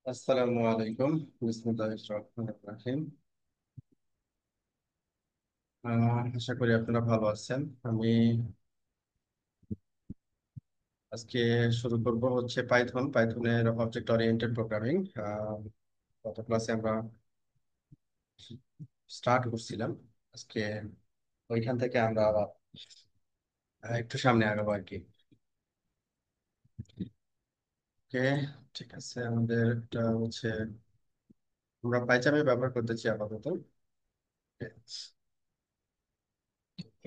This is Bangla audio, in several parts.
আসসালামু আলাইকুম। বিসমিল্লাহির রহমানির রহিম। আশা করি আপনারা ভালো আছেন। আমি আজকে শুরু করব হচ্ছে পাইথনের অবজেক্ট ওরিয়েন্টেড প্রোগ্রামিং। গত ক্লাসে আমরা স্টার্ট করছিলাম। আজকে ওইখান থেকে আমরা আবার একটু সামনে আগাবো আর কি। ওকে, ঠিক আছে। আমাদের এটা হচ্ছে আমরা পাইচামে ব্যবহার করতেছি আপাতত।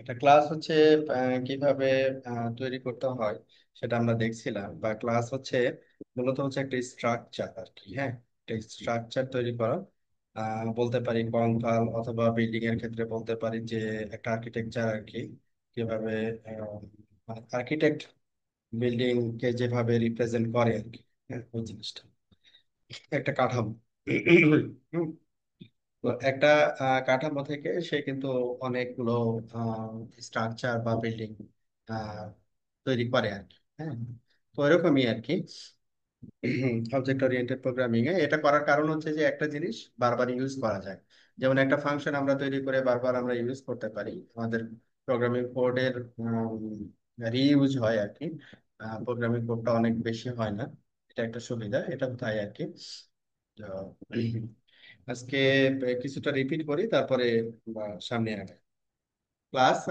একটা ক্লাস হচ্ছে কিভাবে তৈরি করতে হয় সেটা আমরা দেখছিলাম। বা ক্লাস হচ্ছে মূলত হচ্ছে একটা স্ট্রাকচার আর কি। হ্যাঁ, একটা স্ট্রাকচার তৈরি করা। বলতে পারি কঙ্কাল, অথবা বিল্ডিং এর ক্ষেত্রে বলতে পারি যে একটা আর্কিটেকচার আর কি। কিভাবে আর্কিটেক্ট বিল্ডিং কে যেভাবে রিপ্রেজেন্ট করে আর কি। হ্যাঁ, ওই জিনিসটা একটা কাঠামো। তো একটা কাঠামো থেকে সে কিন্তু অনেকগুলো স্ট্রাকচার বা বিল্ডিং তৈরি করে আর কি। হ্যাঁ, তো এরকমই আর কি। অবজেক্ট ওরিয়েন্টেড প্রোগ্রামিং এ এটা করার কারণ হচ্ছে যে একটা জিনিস বারবার ইউজ করা যায়। যেমন একটা ফাংশন আমরা তৈরি করে বারবার আমরা ইউজ করতে পারি। আমাদের প্রোগ্রামিং কোডের রিইউজ হয় আর কি। প্রোগ্রামিং কোডটা অনেক বেশি হয় না। এটা একটা সুবিধা, এটা তাই আর কি। তো আজকে কিছুটা রিপিট করি, তারপরে সামনে আগাই।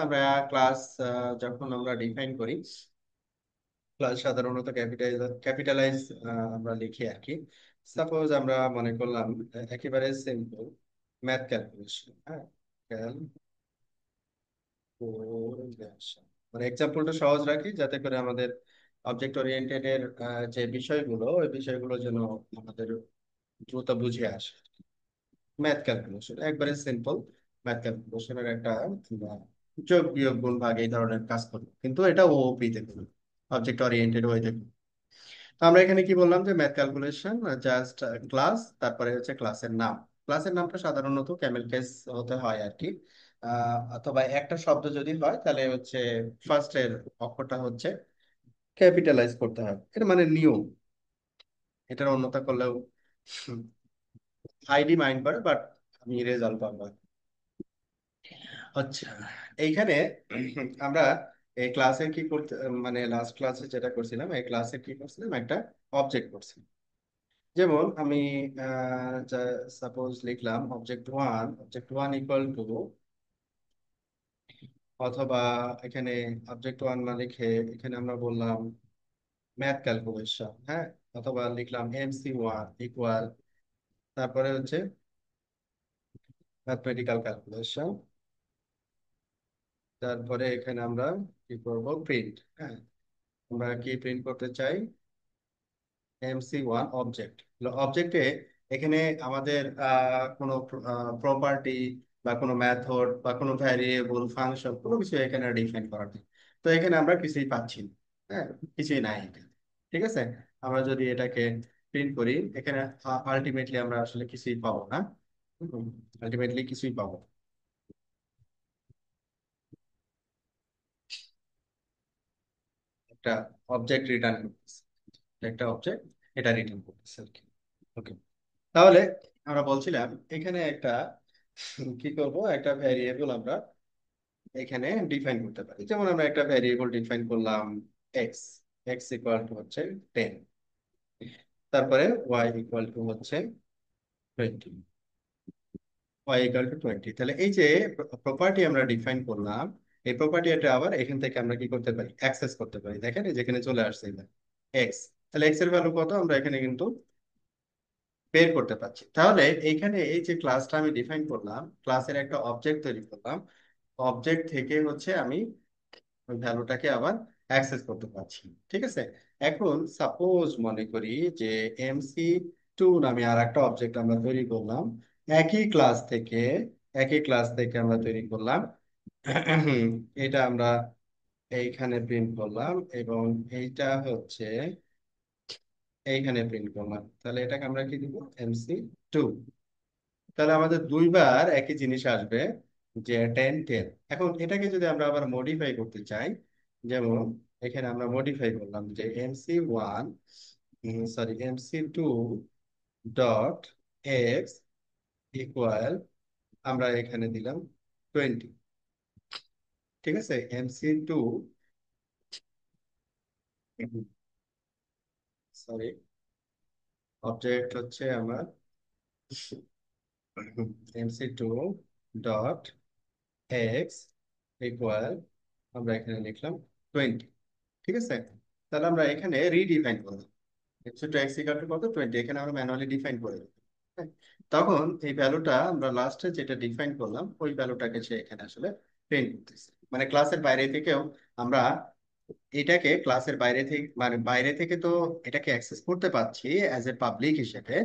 আমরা ক্লাস যখন আমরা ডিফাইন করি, ক্লাস সাধারণত ক্যাপিটালাইজ আমরা লিখি আর কি। সাপোজ আমরা মনে করলাম একেবারে সিম্পল ম্যাথ ক্যালকুলেশন। হ্যাঁ, ক্যালকুলেশন মানে এক্সাম্পলটা সহজ রাখি যাতে করে আমাদের অবজেক্ট ওরিয়েন্টেড এর যে বিষয়গুলো, ওই বিষয়গুলো যেন আমাদের দ্রুত বুঝে আসে। ম্যাথ ক্যালকুলেশন একবারে সিম্পল। ম্যাথ ক্যালকুলেশনের একটা যোগ বিয়োগ গুণ ভাগ এই ধরনের কাজ করবে, কিন্তু এটা ওওপি তে করবে, অবজেক্ট ওরিয়েন্টেড ওয়েতে। তো আমরা এখানে কি বললাম যে ম্যাথ ক্যালকুলেশন জাস্ট ক্লাস, তারপরে হচ্ছে ক্লাসের নাম। ক্লাসের নামটা সাধারণত ক্যামেল কেস হতে হয় আর কি। অথবা একটা শব্দ যদি হয় তাহলে হচ্ছে ফার্স্টের অক্ষরটা হচ্ছে ক্যাপিটালাইজ করতে হবে। এটা মানে নিয়ম। এটার অন্যথা করলেও আইডি মাইন্ড করে, বাট আমি রেজাল্ট পাবো। আচ্ছা, এইখানে আমরা এই ক্লাসে কি করতে, মানে লাস্ট ক্লাসে যেটা করছিলাম, এই ক্লাসে কি করছিলাম, একটা অবজেক্ট করছিলাম। যেমন আমি সাপোজ লিখলাম অবজেক্ট ওয়ান ইকুয়াল টু, অথবা এখানে অবজেক্ট 1 না লিখে এখানে আমরা বললাম ম্যাথ ক্যালকুলেশন। হ্যাঁ, অথবা লিখলাম MC1 ইকুয়াল, তারপরে হচ্ছে ম্যাথমেটিক্যাল ক্যালকুলেশন। তারপরে এখানে আমরা কি করব, প্রিন্ট। হ্যাঁ, আমরা কি প্রিন্ট করতে চাই, MC1 অবজেক্ট। অবজেক্টে এখানে আমাদের কোনো প্রপার্টি বা কোনো মেথড বা কোনো ভ্যারিয়েবল ফাংশন কোনো কিছু এখানে ডিফাইন করা নেই। তো এখানে আমরা কিছুই পাচ্ছি না। হ্যাঁ, কিছুই নাই এখানে। ঠিক আছে, আমরা যদি এটাকে প্রিন্ট করি এখানে আলটিমেটলি আমরা আসলে কিছুই পাবো না। আলটিমেটলি কিছুই পাবো না। একটা অবজেক্ট রিটার্ন করতেছে, একটা অবজেক্ট এটা রিটার্ন করতেছে আর কি। ওকে, তাহলে আমরা বলছিলাম এখানে একটা কি করব, একটা ভ্যারিয়েবল আমরা এখানে ডিফাইন করতে পারি। যেমন আমরা একটা ভ্যারিয়েবল ডিফাইন করলাম এক্স। এক্স ইকুয়াল টু হচ্ছে 10, তারপরে ওয়াই ইকুয়াল টু হচ্ছে 20। ওয়াই ইকুয়াল টু 20, তাহলে এই যে প্রপার্টি আমরা ডিফাইন করলাম, এই প্রপার্টিটা আবার এখান থেকে আমরা কি করতে পারি, অ্যাক্সেস করতে পারি। দেখেন এই যেখানে চলে আসছে এক্স, তাহলে এক্স এর ভ্যালু কত আমরা এখানে কিন্তু বের করতে পারছি। তাহলে এইখানে এই যে ক্লাসটা আমি ডিফাইন করলাম, ক্লাসের একটা অবজেক্ট তৈরি করলাম, অবজেক্ট থেকে হচ্ছে আমি ওই ভ্যালুটাকে আবার অ্যাক্সেস করতে পারছি। ঠিক আছে, এখন সাপোজ মনে করি যে MC2 নামে আর একটা অবজেক্ট আমরা তৈরি করলাম, একই ক্লাস থেকে একই ক্লাস থেকে আমরা তৈরি করলাম। এটা আমরা এইখানে প্রিন্ট করলাম, এবং এইটা হচ্ছে এইখানে প্রিন্ট করলাম। তাহলে এটাকে আমরা কি দিব, MC2। তাহলে আমাদের দুইবার একই জিনিস আসবে, যে 10 10। এখন এটাকে যদি আমরা আবার মডিফাই করতে চাই, যেমন এখানে আমরা মডিফাই করলাম যে MC1, sorry MC2 dot x equal, আমরা এখানে দিলাম 20। ঠিক আছে, MC2, সরি, অবজেক্ট হচ্ছে আমার MC2 ডট এক্স ইকুয়াল, আমরা এখানে লিখলাম 20। ঠিক আছে, তাহলে আমরা এখানে রিডিফাইন করলাম। ছোট এক্স ইকাল টু কত, 20, এখানে আমরা ম্যানুয়ালি ডিফাইন করে দিলাম। হ্যাঁ? তখন এই ভ্যালুটা আমরা লাস্টে যেটা ডিফাইন করলাম ওই ভ্যালুটাকে সে এখানে আসলে প্রিন্ট করতেছে। মানে ক্লাসের বাইরে থেকেও আমরা এটাকে ক্লাসের বাইরে থেকে, মানে বাইরে থেকে তো এটাকে অ্যাক্সেস করতে পারছি অ্যাজ এ পাবলিক হিসেবে,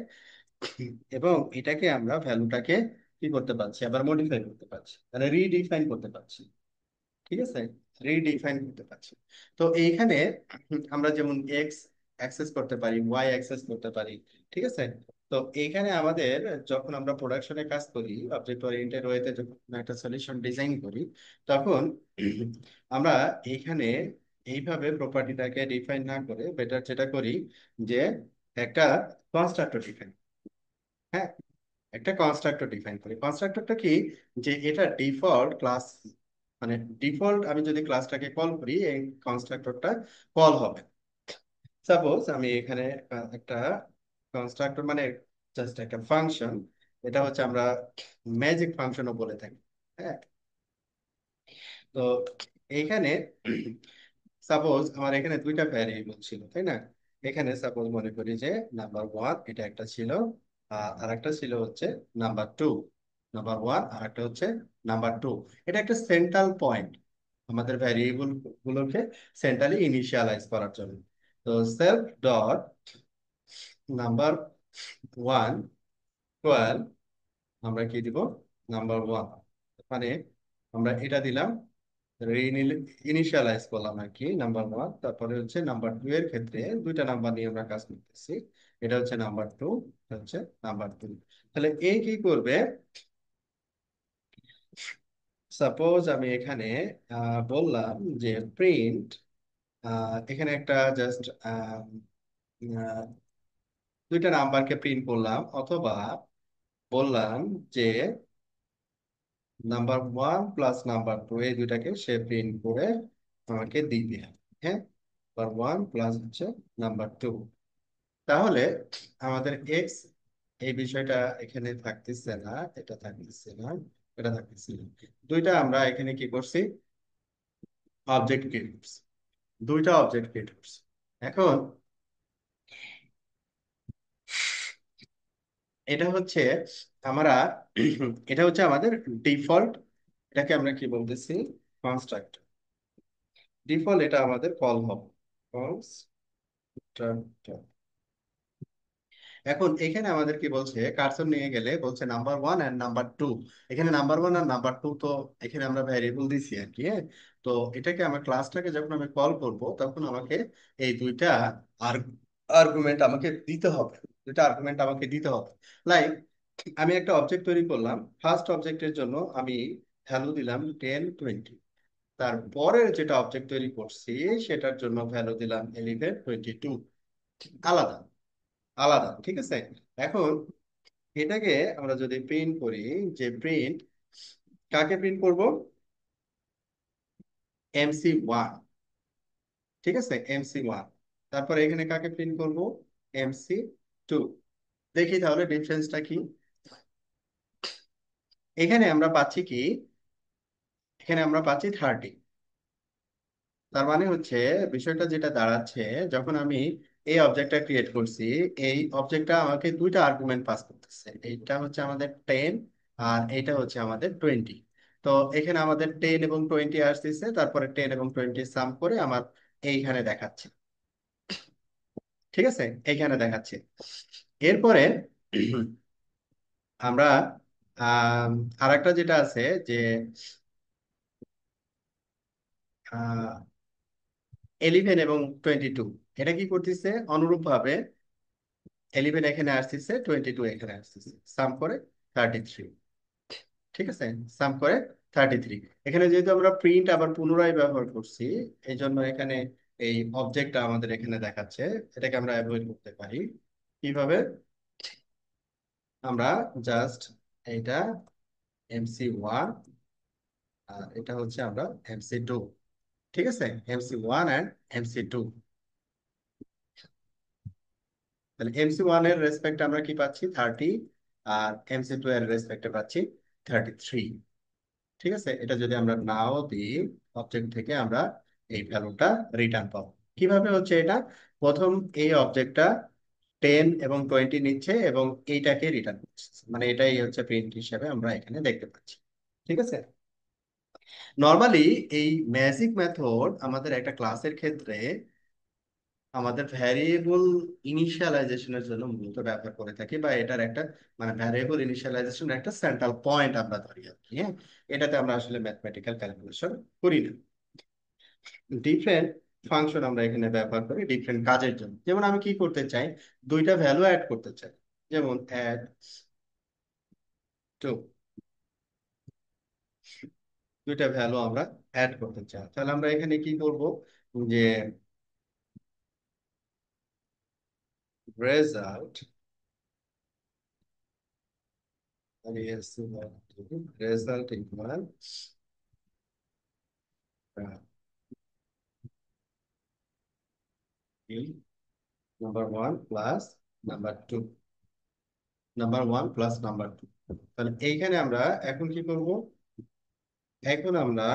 এবং এটাকে আমরা ভ্যালুটাকে কি করতে পারছি, আবার মডিফাই করতে পারছি, মানে রিডিফাইন করতে পারছি। ঠিক আছে, রিডিফাইন করতে পারছি। তো এইখানে আমরা যেমন এক্স অ্যাক্সেস করতে পারি, ওয়াই অ্যাক্সেস করতে পারি। ঠিক আছে, তো এইখানে আমাদের যখন আমরা প্রোডাকশনে কাজ করি, অবজেক্ট ওরিয়েন্টেড ওয়েতে যখন একটা সলিউশন ডিজাইন করি, তখন আমরা এইখানে এইভাবে প্রপার্টিটাকে ডিফাইন না করে বেটার যেটা করি যে একটা কনস্ট্রাক্টর ডিফাইন, হ্যাঁ, একটা কনস্ট্রাক্টর ডিফাইন করি। কনস্ট্রাক্টরটা কি, যে এটা ডিফল্ট ক্লাস, মানে ডিফল্ট আমি যদি ক্লাসটাকে কল করি এই কনস্ট্রাক্টরটা কল হবে। সাপোজ আমি এখানে একটা কনস্ট্রাক্টর মানে জাস্ট একটা ফাংশন, এটা হচ্ছে আমরা ম্যাজিক ফাংশনও বলে থাকি। হ্যাঁ, তো এইখানে সাপোজ আমার এখানে দুইটা ভ্যারিয়েবল ছিল, তাই না? এখানে সাপোজ মনে করি যে নাম্বার 1 এটা একটা ছিল, আর একটা ছিল হচ্ছে নাম্বার 2। নাম্বার 1 আর একটা হচ্ছে নাম্বার 2। এটা একটা সেন্ট্রাল পয়েন্ট আমাদের ভ্যারিয়েবল গুলোকে সেন্ট্রালি ইনিশিয়ালাইজ করার জন্য। তো সেলফ ডট নাম্বার 1 ইকুয়াল, আমরা কি দিব, নাম্বার 1, মানে আমরা এটা দিলাম, ইনিশিয়ালাইজ করলাম আর কি নাম্বার 1। তারপরে হচ্ছে নাম্বার 2 এর ক্ষেত্রে দুইটা নাম্বার নিয়ে আমরা কাজ করতেছি, এটা হচ্ছে নাম্বার 2, এটা হচ্ছে নাম্বার 2। তাহলে এ কি করবে, সাপোজ আমি এখানে বললাম যে প্রিন্ট, এখানে একটা জাস্ট দুইটা নাম্বারকে প্রিন্ট করলাম, অথবা বললাম যে নাম্বার 1 প্লাস নাম্বার 2 এই দুইটাকে সে প্রিন্ট করে আমাকে দিবে। হ্যাঁ, নাম্বার 1 প্লাস হচ্ছে নাম্বার 2। তাহলে আমাদের এক্স এই বিষয়টা এখানে থাকতেছে না, এটা থাকতেছে না, এটা থাকতেছে না। দুইটা আমরা এখানে কি করছি, অবজেক্ট ক্রিয়েট করছি, দুইটা অবজেক্ট ক্রিয়েট করছি। এখন এটা হচ্ছে আমরা এটা হচ্ছে আমাদের ডিফল্ট, এটাকে আমরা কি বলতেছি, কনস্ট্রাক্টর। ডিফল্ট এটা আমাদের কল হবে কনস্ট্রাক্টর। এখন এখানে আমাদের কি বলছে, কার্সর নিয়ে গেলে বলছে নাম্বার 1 আর নাম্বার 2। এখানে নাম্বার 1 আর নাম্বার 2 তো এখানে আমরা ভ্যারিয়েবল দিছি আর কি, হ্যাঁ? তো এটাকে আমার ক্লাসটাকে যখন আমি কল করব তখন আমাকে এই দুইটা আর্গুমেন্ট আমাকে দিতে হবে, দুইটা আর্গুমেন্ট আমাকে দিতে হবে। লাইক আমি একটা অবজেক্ট তৈরি করলাম, ফার্স্ট অবজেক্টের জন্য আমি ভ্যালু দিলাম 10 20, তারপরের যেটা অবজেক্ট তৈরি করছি সেটার জন্য ভ্যালু দিলাম 11 22। আলাদা আলাদা, ঠিক আছে। এখন এটাকে আমরা যদি প্রিন্ট করি, যে প্রিন্ট, কাকে প্রিন্ট করব, MC1, ঠিক আছে, MC1। তারপর এখানে কাকে প্রিন্ট করব, MC2। দেখি তাহলে ডিফারেন্সটা কি। এখানে আমরা পাচ্ছি কি, এখানে আমরা পাচ্ছি 30। তার মানে হচ্ছে বিষয়টা যেটা দাঁড়াচ্ছে, যখন আমি এই অবজেক্টটা ক্রিয়েট করছি, এই অবজেক্টটা আমাকে দুইটা আর্গুমেন্ট পাস করতেছে, এইটা হচ্ছে আমাদের 10 আর এইটা হচ্ছে আমাদের 20। তো এখানে আমাদের 10 এবং 20 আসতেছে, তারপরে 10 এবং 20 সাম করে আমার এইখানে দেখাচ্ছে। ঠিক আছে, এইখানে দেখাচ্ছে। এরপরে আমরা আর একটা যেটা আছে যে 11 এবং 22, এটা কি করতেছে অনুরূপ ভাবে, 11 এখানে আসতেছে, 22 এখানে আসতেছে, সাম করে 33। ঠিক আছে, সাম করে 33। এখানে যেহেতু আমরা প্রিন্ট আবার পুনরায় ব্যবহার করছি, এই জন্য এখানে এই অবজেক্টটা আমাদের এখানে দেখাচ্ছে। এটাকে আমরা অ্যাভয়েড করতে পারি কিভাবে, আমরা জাস্ট এটা MC1 আর এটা হচ্ছে আমরা MC2, ঠিক আছে, MC1 অ্যান্ড MC2। তাহলে MC1 এর রেসপেক্ট আমরা কি পাচ্ছি 30, আর MC2 এর রেসপেক্টে পাচ্ছি 33। ঠিক আছে, এটা যদি আমরা নাও দিই অবজেক্ট থেকে আমরা এই ভ্যালুটা রিটার্ন পাবো। কিভাবে হচ্ছে এটা, প্রথম এই অবজেক্টটা 10 এবং 20 নিচ্ছে এবং এইটাকে রিটার্ন করছে, মানে এটাই হচ্ছে প্রিন্ট হিসেবে আমরা এখানে দেখতে পাচ্ছি। ঠিক আছে, নর্মালি এই ম্যাজিক মেথড আমাদের একটা ক্লাসের ক্ষেত্রে আমাদের ভ্যারিয়েবল ইনিশিয়ালাইজেশনের জন্য মূলত ব্যবহার করে থাকি, বা এটার একটা মানে ভ্যারিয়েবল ইনিশিয়ালাইজেশন একটা সেন্ট্রাল পয়েন্ট আমরা ধরি আর কি। হ্যাঁ, এটাতে আমরা আসলে ম্যাথমেটিক্যাল ক্যালকুলেশন করি না। ডিফারেন্ট ফাংশন আমরা এখানে ব্যবহার করি ডিফারেন্ট কাজের জন্য। যেমন আমি কি করতে চাই, দুইটা ভ্যালু অ্যাড করতে চাই, যেমন অ্যাড টু, দুইটা ভ্যালু আমরা অ্যাড করতে চাই, তাহলে আমরা এখানে কি করব, যে result result equal number one plus number two, number one plus number two. তাহলে এইখানে আমরা এখন কি করব, এখন আমরা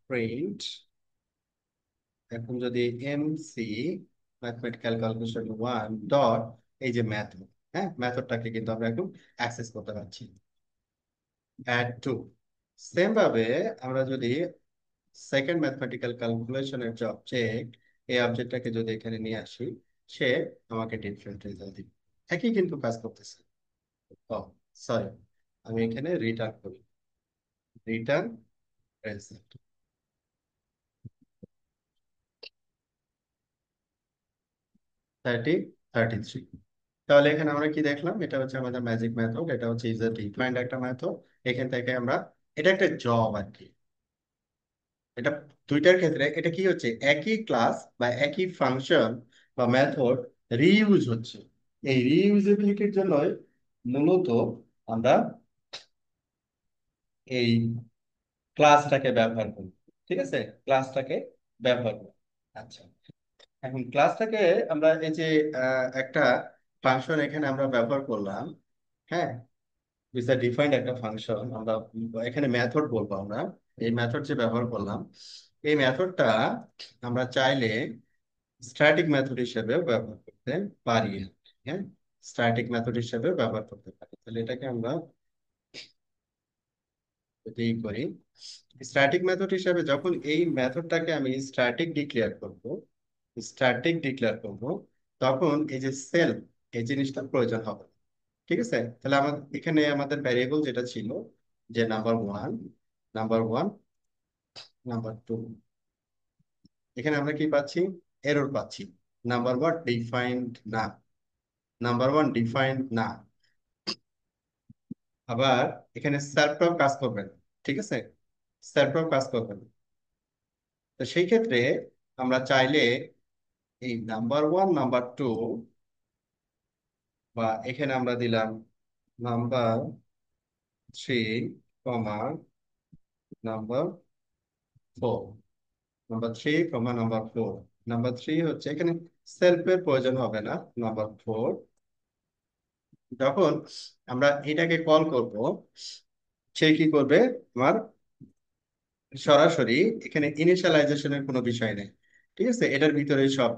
প্রিন্ট, এখন যদি MC mathematical calculation one dot এই যে মেথড, হ্যাঁ মেথডটাকে কিন্তু আমরা এখন অ্যাক্সেস করতে পারছি অ্যাড টু। সেম ভাবে আমরা যদি সেকেন্ড ম্যাথমেটিক্যাল ক্যালকুলেশনের যে অবজেক্ট, এই অবজেক্টটাকে যদি এখানে নিয়ে আসি, সে আমাকে ডিফারেন্ট রেজাল্ট দিবে, একই কিন্তু কাজ করতেছে। ও সরি, আমি এখানে রিটার্ন করি, রিটার্ন রেজাল্ট 33। তাহলে এখানে আমরা কি দেখলাম, এটা হচ্ছে আমাদের ম্যাজিক মেথড, এটা হচ্ছে ইউজার ডিফাইন্ড একটা মেথড। এখান থেকে আমরা, এটা একটা জব আর কি, এটা দুইটার ক্ষেত্রে এটা কি হচ্ছে, একই ক্লাস বা একই ফাংশন বা মেথড রিইউজ হচ্ছে। এই রিইউজেবিলিটির জন্যই মূলত আমরা এই ক্লাসটাকে ব্যবহার করি। ঠিক আছে, ক্লাসটাকে ব্যবহার করি। আচ্ছা, এখন ক্লাসটাকে আমরা এই যে একটা ফাংশন এখানে আমরা ব্যবহার করলাম, হ্যাঁ, ইজ ডিফাইন্ড একটা ফাংশন, আমরা এখানে মেথড বলবো আমরা। এই মেথড যে ব্যবহার করলাম, এই মেথডটা আমরা চাইলে স্ট্যাটিক মেথড হিসেবেও ব্যবহার করতে পারি। হ্যাঁ, স্ট্যাটিক মেথড হিসেবেও ব্যবহার করতে পারি। তাহলে এটাকে আমরা যদি করি স্ট্যাটিক মেথড হিসেবে, যখন এই মেথডটাকে আমি স্ট্যাটিক ডিক্লেয়ার করব, স্ট্যাটিক ডিক্লেয়ার করব, তখন এই যে সেলফ, এই জিনিসটা প্রয়োজন হবে। ঠিক আছে, তাহলে আমাদের এখানে আমাদের ভ্যারিয়েবল যেটা ছিল, যে number one, number one, number two, এখানে আমরা কি পাচ্ছি, এরর পাচ্ছি, নাম্বার ওয়ান ডিফাইন্ড না, নাম্বার ওয়ান ডিফাইন্ড না। আবার এখানে সেলফটাও কাজ করবে না। ঠিক আছে, সেলফটাও কাজ করবে না। তো সেই ক্ষেত্রে আমরা চাইলে এই নাম্বার ওয়ান নাম্বার টু, বা এখানে আমরা দিলাম নাম্বার থ্রি কমা নাম্বার ফোর, নাম্বার থ্রি কমা নাম্বার ফোর, নাম্বার থ্রি হচ্ছে এখানে সেলফের প্রয়োজন হবে না, নাম্বার ফোর। যখন আমরা এটাকে কল করব, সে কি করবে, আমার সরাসরি এখানে ইনিশিয়ালাইজেশনের কোনো বিষয় নেই। ঠিক আছে, এটার ভিতরেই সব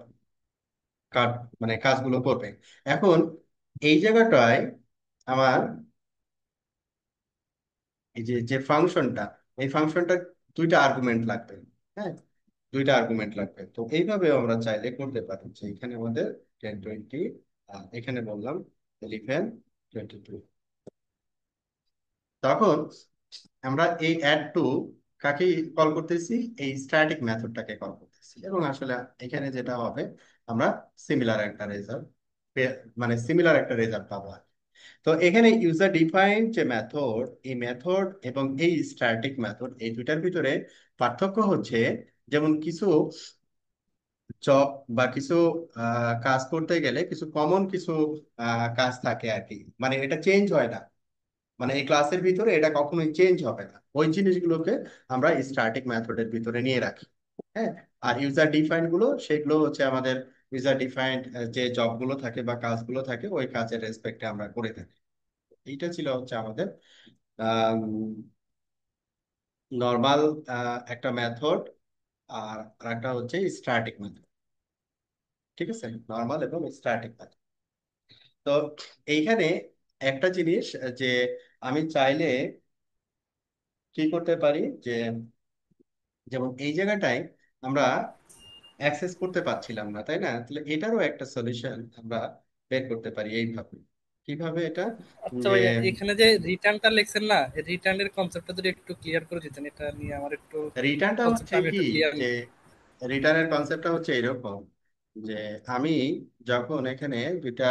কাজ, মানে কাজগুলো করবে। এখন এই জায়গাটায় আমার এই যে যে ফাংশনটা, এই ফাংশনটা দুইটা আর্গুমেন্ট লাগবে। হ্যাঁ, দুইটা আর্গুমেন্ট লাগবে। তো এইভাবে আমরা চাইলে করতে পারি যে এখানে আমাদের 10 20, এখানে বললাম 11 22। তখন আমরা এই অ্যাড টু কাকে কল করতেছি, এই স্ট্যাটিক মেথডটাকে কল করতেছি, এবং আসলে এখানে যেটা হবে, আমরা সিমিলার একটা রেজাল্ট, মানে সিমিলার একটা রেজাল্ট পাবো আর কি। তো এখানে ইউজার ডিফাইন্ড যে মেথড, এই মেথড এবং এই স্ট্যাটিক মেথড, এই দুইটার ভিতরে পার্থক্য হচ্ছে, যেমন কিছু জব বা কিছু কাজ করতে গেলে কিছু কমন কিছু কাজ থাকে আর কি, মানে এটা চেঞ্জ হয় না, মানে এই ক্লাসের ভিতরে এটা কখনোই চেঞ্জ হবে না, ওই জিনিসগুলোকে আমরা স্ট্যাটিক মেথডের ভিতরে নিয়ে রাখি। হ্যাঁ। আর ইউজার ডিফাইন্ড গুলো, সেগুলো হচ্ছে আমাদের ইউজার ডিফাইন্ড যে জবগুলো থাকে বা কাজগুলো থাকে ওই কাজের রেসপেক্টে আমরা করে থাকি। এইটা ছিল হচ্ছে আমাদের নর্মাল একটা মেথড, আর একটা হচ্ছে স্ট্যাটিক মেথড। ঠিক আছে, নর্মাল এবং স্ট্যাটিক মেথড। তো এইখানে একটা জিনিস, যে আমি চাইলে কি করতে পারি, যে যেমন এই জায়গাটায় আমরা অ্যাক্সেস করতে পারছিলাম না, তাই না? তাহলে এটারও একটা সলিউশন আমরা বের করতে পারি এইভাবে। কিভাবে এটা? আচ্ছা যে ভাইয়া, এখানে যে রিটার্নটা লেখছেন না, রিটার্নের কনসেপ্টটা যদি একটু ক্লিয়ার করে দিতেন, এটা নিয়ে আমার একটু রিটার্নটা কনসেপ্টটা হচ্ছে আমি কি, একটু ক্লিয়ার। যে রিটার্নের কনসেপ্টটা হচ্ছে এরকম, যে আমি যখন এখানে দুইটা,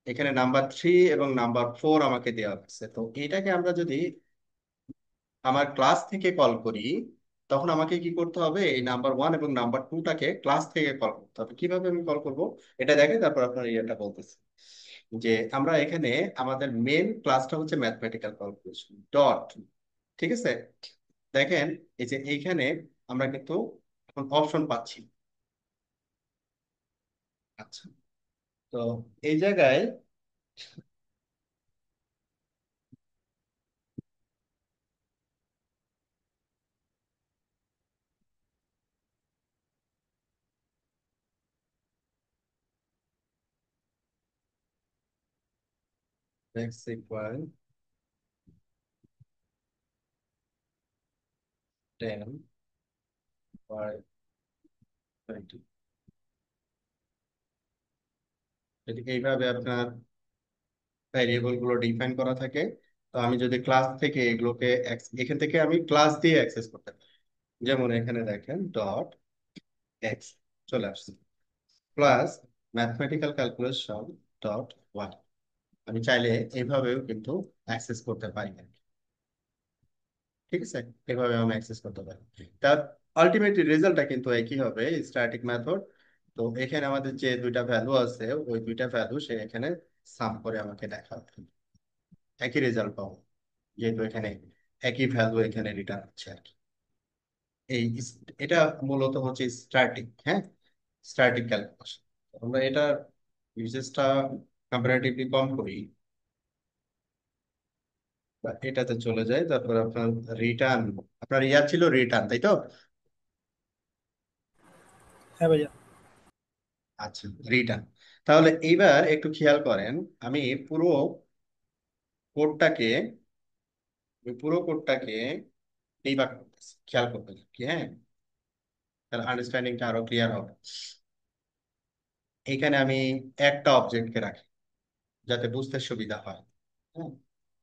এখানে নাম্বার 3 এবং নাম্বার 4 আমাকে দেওয়া হচ্ছে, তো এটাকে আমরা যদি আমার ক্লাস থেকে কল করি, তখন আমাকে কি করতে হবে, এই নাম্বার 1 এবং নাম্বার 2টাকে ক্লাস থেকে কল করতে হবে। কিভাবে আমি কল করব এটা দেখে তারপর আপনার ইয়েটা বলতেছি। যে আমরা এখানে আমাদের মেন ক্লাসটা হচ্ছে ম্যাথমেটিক্যাল ক্যালকুলেশন ডট। ঠিক আছে, দেখেন এই যে এইখানে আমরা কিন্তু এখন অপশন পাচ্ছি। আচ্ছা, তো এই জায়গায় x equal 10 by 20, যদি এইভাবে আপনার ভ্যারিয়েবল গুলো ডিফাইন করা থাকে, তো আমি যদি ক্লাস থেকে এগুলোকে এখান থেকে আমি ক্লাস দিয়ে অ্যাক্সেস করতে পারি। যেমন এখানে দেখেন ডট এক্স চলে আসছে, plus mathematical calculation dot Y. আমি চাইলে এইভাবেও কিন্তু অ্যাক্সেস করতে পারি। ঠিক আছে, এভাবে আমি অ্যাক্সেস করতে পারি। তার আলটিমেটলি রেজাল্টটা কিন্তু একই হবে, স্ট্যাটিক মেথড। তো এখানে আমাদের যে দুইটা ভ্যালু আছে, ওই দুইটা ভ্যালু সে এখানে সাম করে আমাকে দেখাবে, একই রেজাল্ট পাবো, যেহেতু এখানে একই ভ্যালু এখানে রিটার্ন হচ্ছে আর কি। এই এটা মূলত হচ্ছে স্ট্যাটিক, হ্যাঁ, স্ট্যাটিক ক্যালকুলেশন। আমরা এটা ইউজেসটা কম্পারেটিভলি কম করি, বা এটাতে চলে যায়, তারপর আপনার রিটার্ন, আপনার ইয়া ছিল রিটার্ন, তাই তো? হ্যাঁ ভাইয়া। আচ্ছা, রিটার্ন। তাহলে এইবার একটু খেয়াল করেন, আমি পুরো কোডটাকে পুরো কোডটাকে ডিবাগ করতেছি, খেয়াল করবেন কি, হ্যাঁ, তাহলে আন্ডারস্ট্যান্ডিংটা আরো ক্লিয়ার হবে। এখানে আমি একটা অবজেক্টকে রাখি যাতে বুঝতে সুবিধা হয়। হ্যাঁ,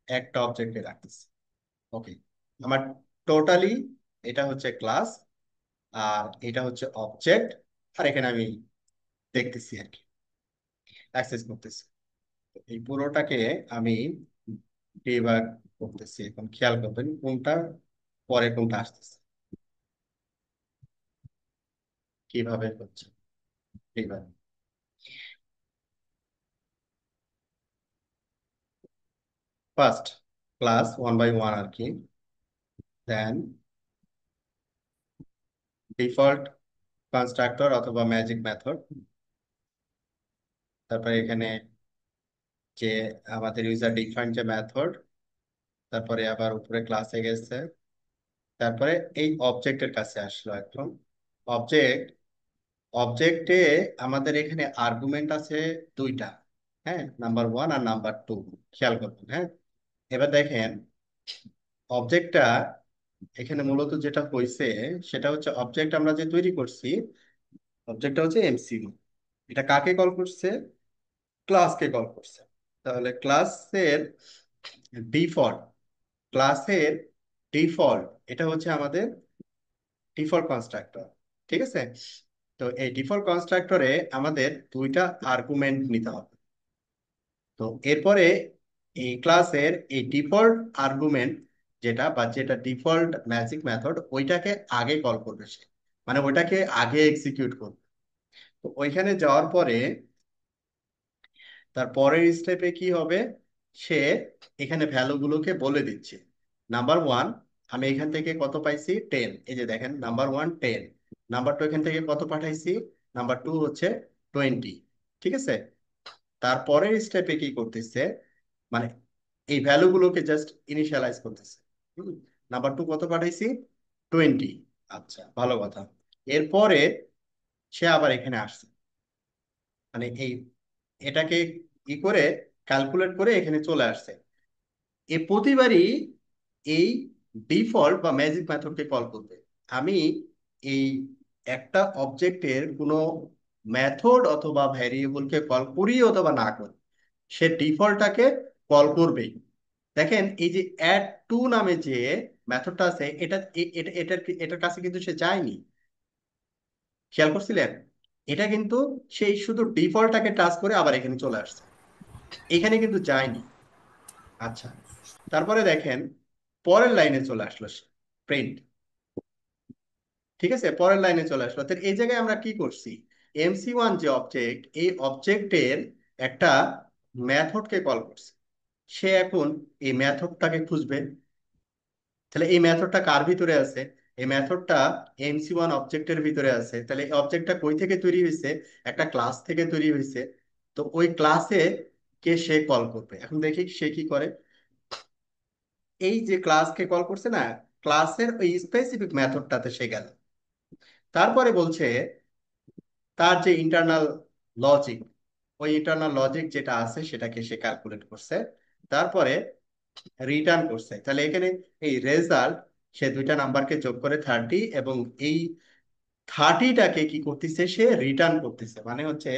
একটা অবজেক্টকে রাখতেছি। ওকে, আমার টোটালি এটা হচ্ছে ক্লাস, আর এটা হচ্ছে অবজেক্ট, আর এখানে আমি দেখতেছি আর কি, অ্যাক্সেস করতেছি। এই পুরোটাকে আমি ডিবাগ করতেছি। এখন খেয়াল করবেন কোনটা পরে কোনটা আসতেছে, কিভাবে হচ্ছে ডিবাগ। ফার্স্ট ক্লাস 1 বাই 1 আর কি, দেন ডিফল্ট কনস্ট্রাক্টর অথবা ম্যাজিক মেথড, তারপরে এখানে যে আমাদের ইউজার ডিফাইন্ড যে মেথড, তারপরে আবার উপরে ক্লাসে গেছে, তারপরে এই অবজেক্টের কাছে আসলো এখন। অবজেক্ট, অবজেক্টে আমাদের এখানে আর্গুমেন্ট আছে দুইটা, হ্যাঁ, নাম্বার 1 আর নাম্বার 2, খেয়াল করবেন। হ্যাঁ, এবার দেখেন অবজেক্টটা এখানে মূলত যেটা হয়েছে সেটা হচ্ছে অবজেক্ট আমরা যে তৈরি করছি, অবজেক্টটা হচ্ছে এমসিইউ। এটা কাকে কল করছে? ক্লাসকে কল করছে। তাহলে ক্লাসের ডিফল্ট, ক্লাসের ডিফল্ট এটা হচ্ছে আমাদের ডিফল্ট কনস্ট্রাক্টর। ঠিক আছে, তো এই ডিফল্ট কনস্ট্রাক্টরে আমাদের দুইটা আর্গুমেন্ট নিতে হবে। তো এরপরে এই ক্লাসের এই ডিফল্ট আর্গুমেন্ট যেটা, বা যেটা ডিফল্ট ম্যাজিক মেথড, ওইটাকে আগে কল করবে সে। মানে ওটাকে আগে এক্সিকিউট করবে। তো ওইখানে যাওয়ার পরে তার পরের স্টেপে কি হবে, সে এখানে ভ্যালুগুলোকে বলে দিচ্ছে। নাম্বার ওয়ান, আমি এখান থেকে কত পাইছি, 10। এই যে দেখেন, নাম্বার ওয়ান 10, নাম্বার টু এখান থেকে কত পাঠাইছি, নাম্বার টু হচ্ছে 20। ঠিক আছে। তারপরের স্টেপে কি করতেছে, মানে এই ভ্যালুগুলোকে জাস্ট ইনিশিয়ালাইজ করতেছে। নাম্বার টু কত পাঠাইছি, 20। আচ্ছা, ভালো কথা। এরপরে সে আবার এখানে আসছে, মানে এটাকে ই করে ক্যালকুলেট করে এখানে চলে আসছে। এ প্রতিবারই এই ডিফল্ট বা ম্যাজিক মেথডকে কল করবে। আমি এই একটা অবজেক্টের কোনো মেথড অথবা ভ্যারিয়েবলকে কল করি অথবা না করি, সে ডিফল্টটাকে কল করবেই। দেখেন এই যে অ্যাড টু নামে যে মেথডটা আছে, এটার কাছে কিন্তু সে যায়নি। খেয়াল করছিলেন? এটা কিন্তু সেই শুধু ডিফল্টটাকে টাচ করে আবার এখানে চলে আসছে, এখানে কিন্তু যায়নি। আচ্ছা, তারপরে দেখেন পরের লাইনে চলে আসলো সে, প্রিন্ট। ঠিক আছে, পরের লাইনে চলে আসলো। তো এই জায়গায় আমরা কি করছি, MC1 যে অবজেক্ট, এই অবজেক্টের একটা মেথডকে কল করছি। সে এখন এই মেথডটাকে খুঁজবে। তাহলে এই মেথডটা কার ভিতরে আছে, এই মেথডটা MC1 অবজেক্টের ভিতরে আছে। তাহলে এই অবজেক্টটা কই থেকে তৈরি হয়েছে, একটা ক্লাস থেকে তৈরি হয়েছে। তো ওই ক্লাসে কে সে কল করবে, এখন দেখি সে কি করে। এই যে ক্লাসকে কল করছে না, ক্লাসের ওই স্পেসিফিক মেথডটাতে সে গেল। তারপরে বলছে তার যে ইন্টারনাল লজিক, ওই ইন্টারনাল লজিক যেটা আছে সেটাকে সে ক্যালকুলেট করছে, তারপরে রিটার্ন করছে। তাহলে এখানে এই রেজাল্ট, সে দুইটা নাম্বারকে যোগ করে 30, এবং এই 30টাকে কি করতেছে, সে রিটার্ন করতেছে। মানে হচ্ছে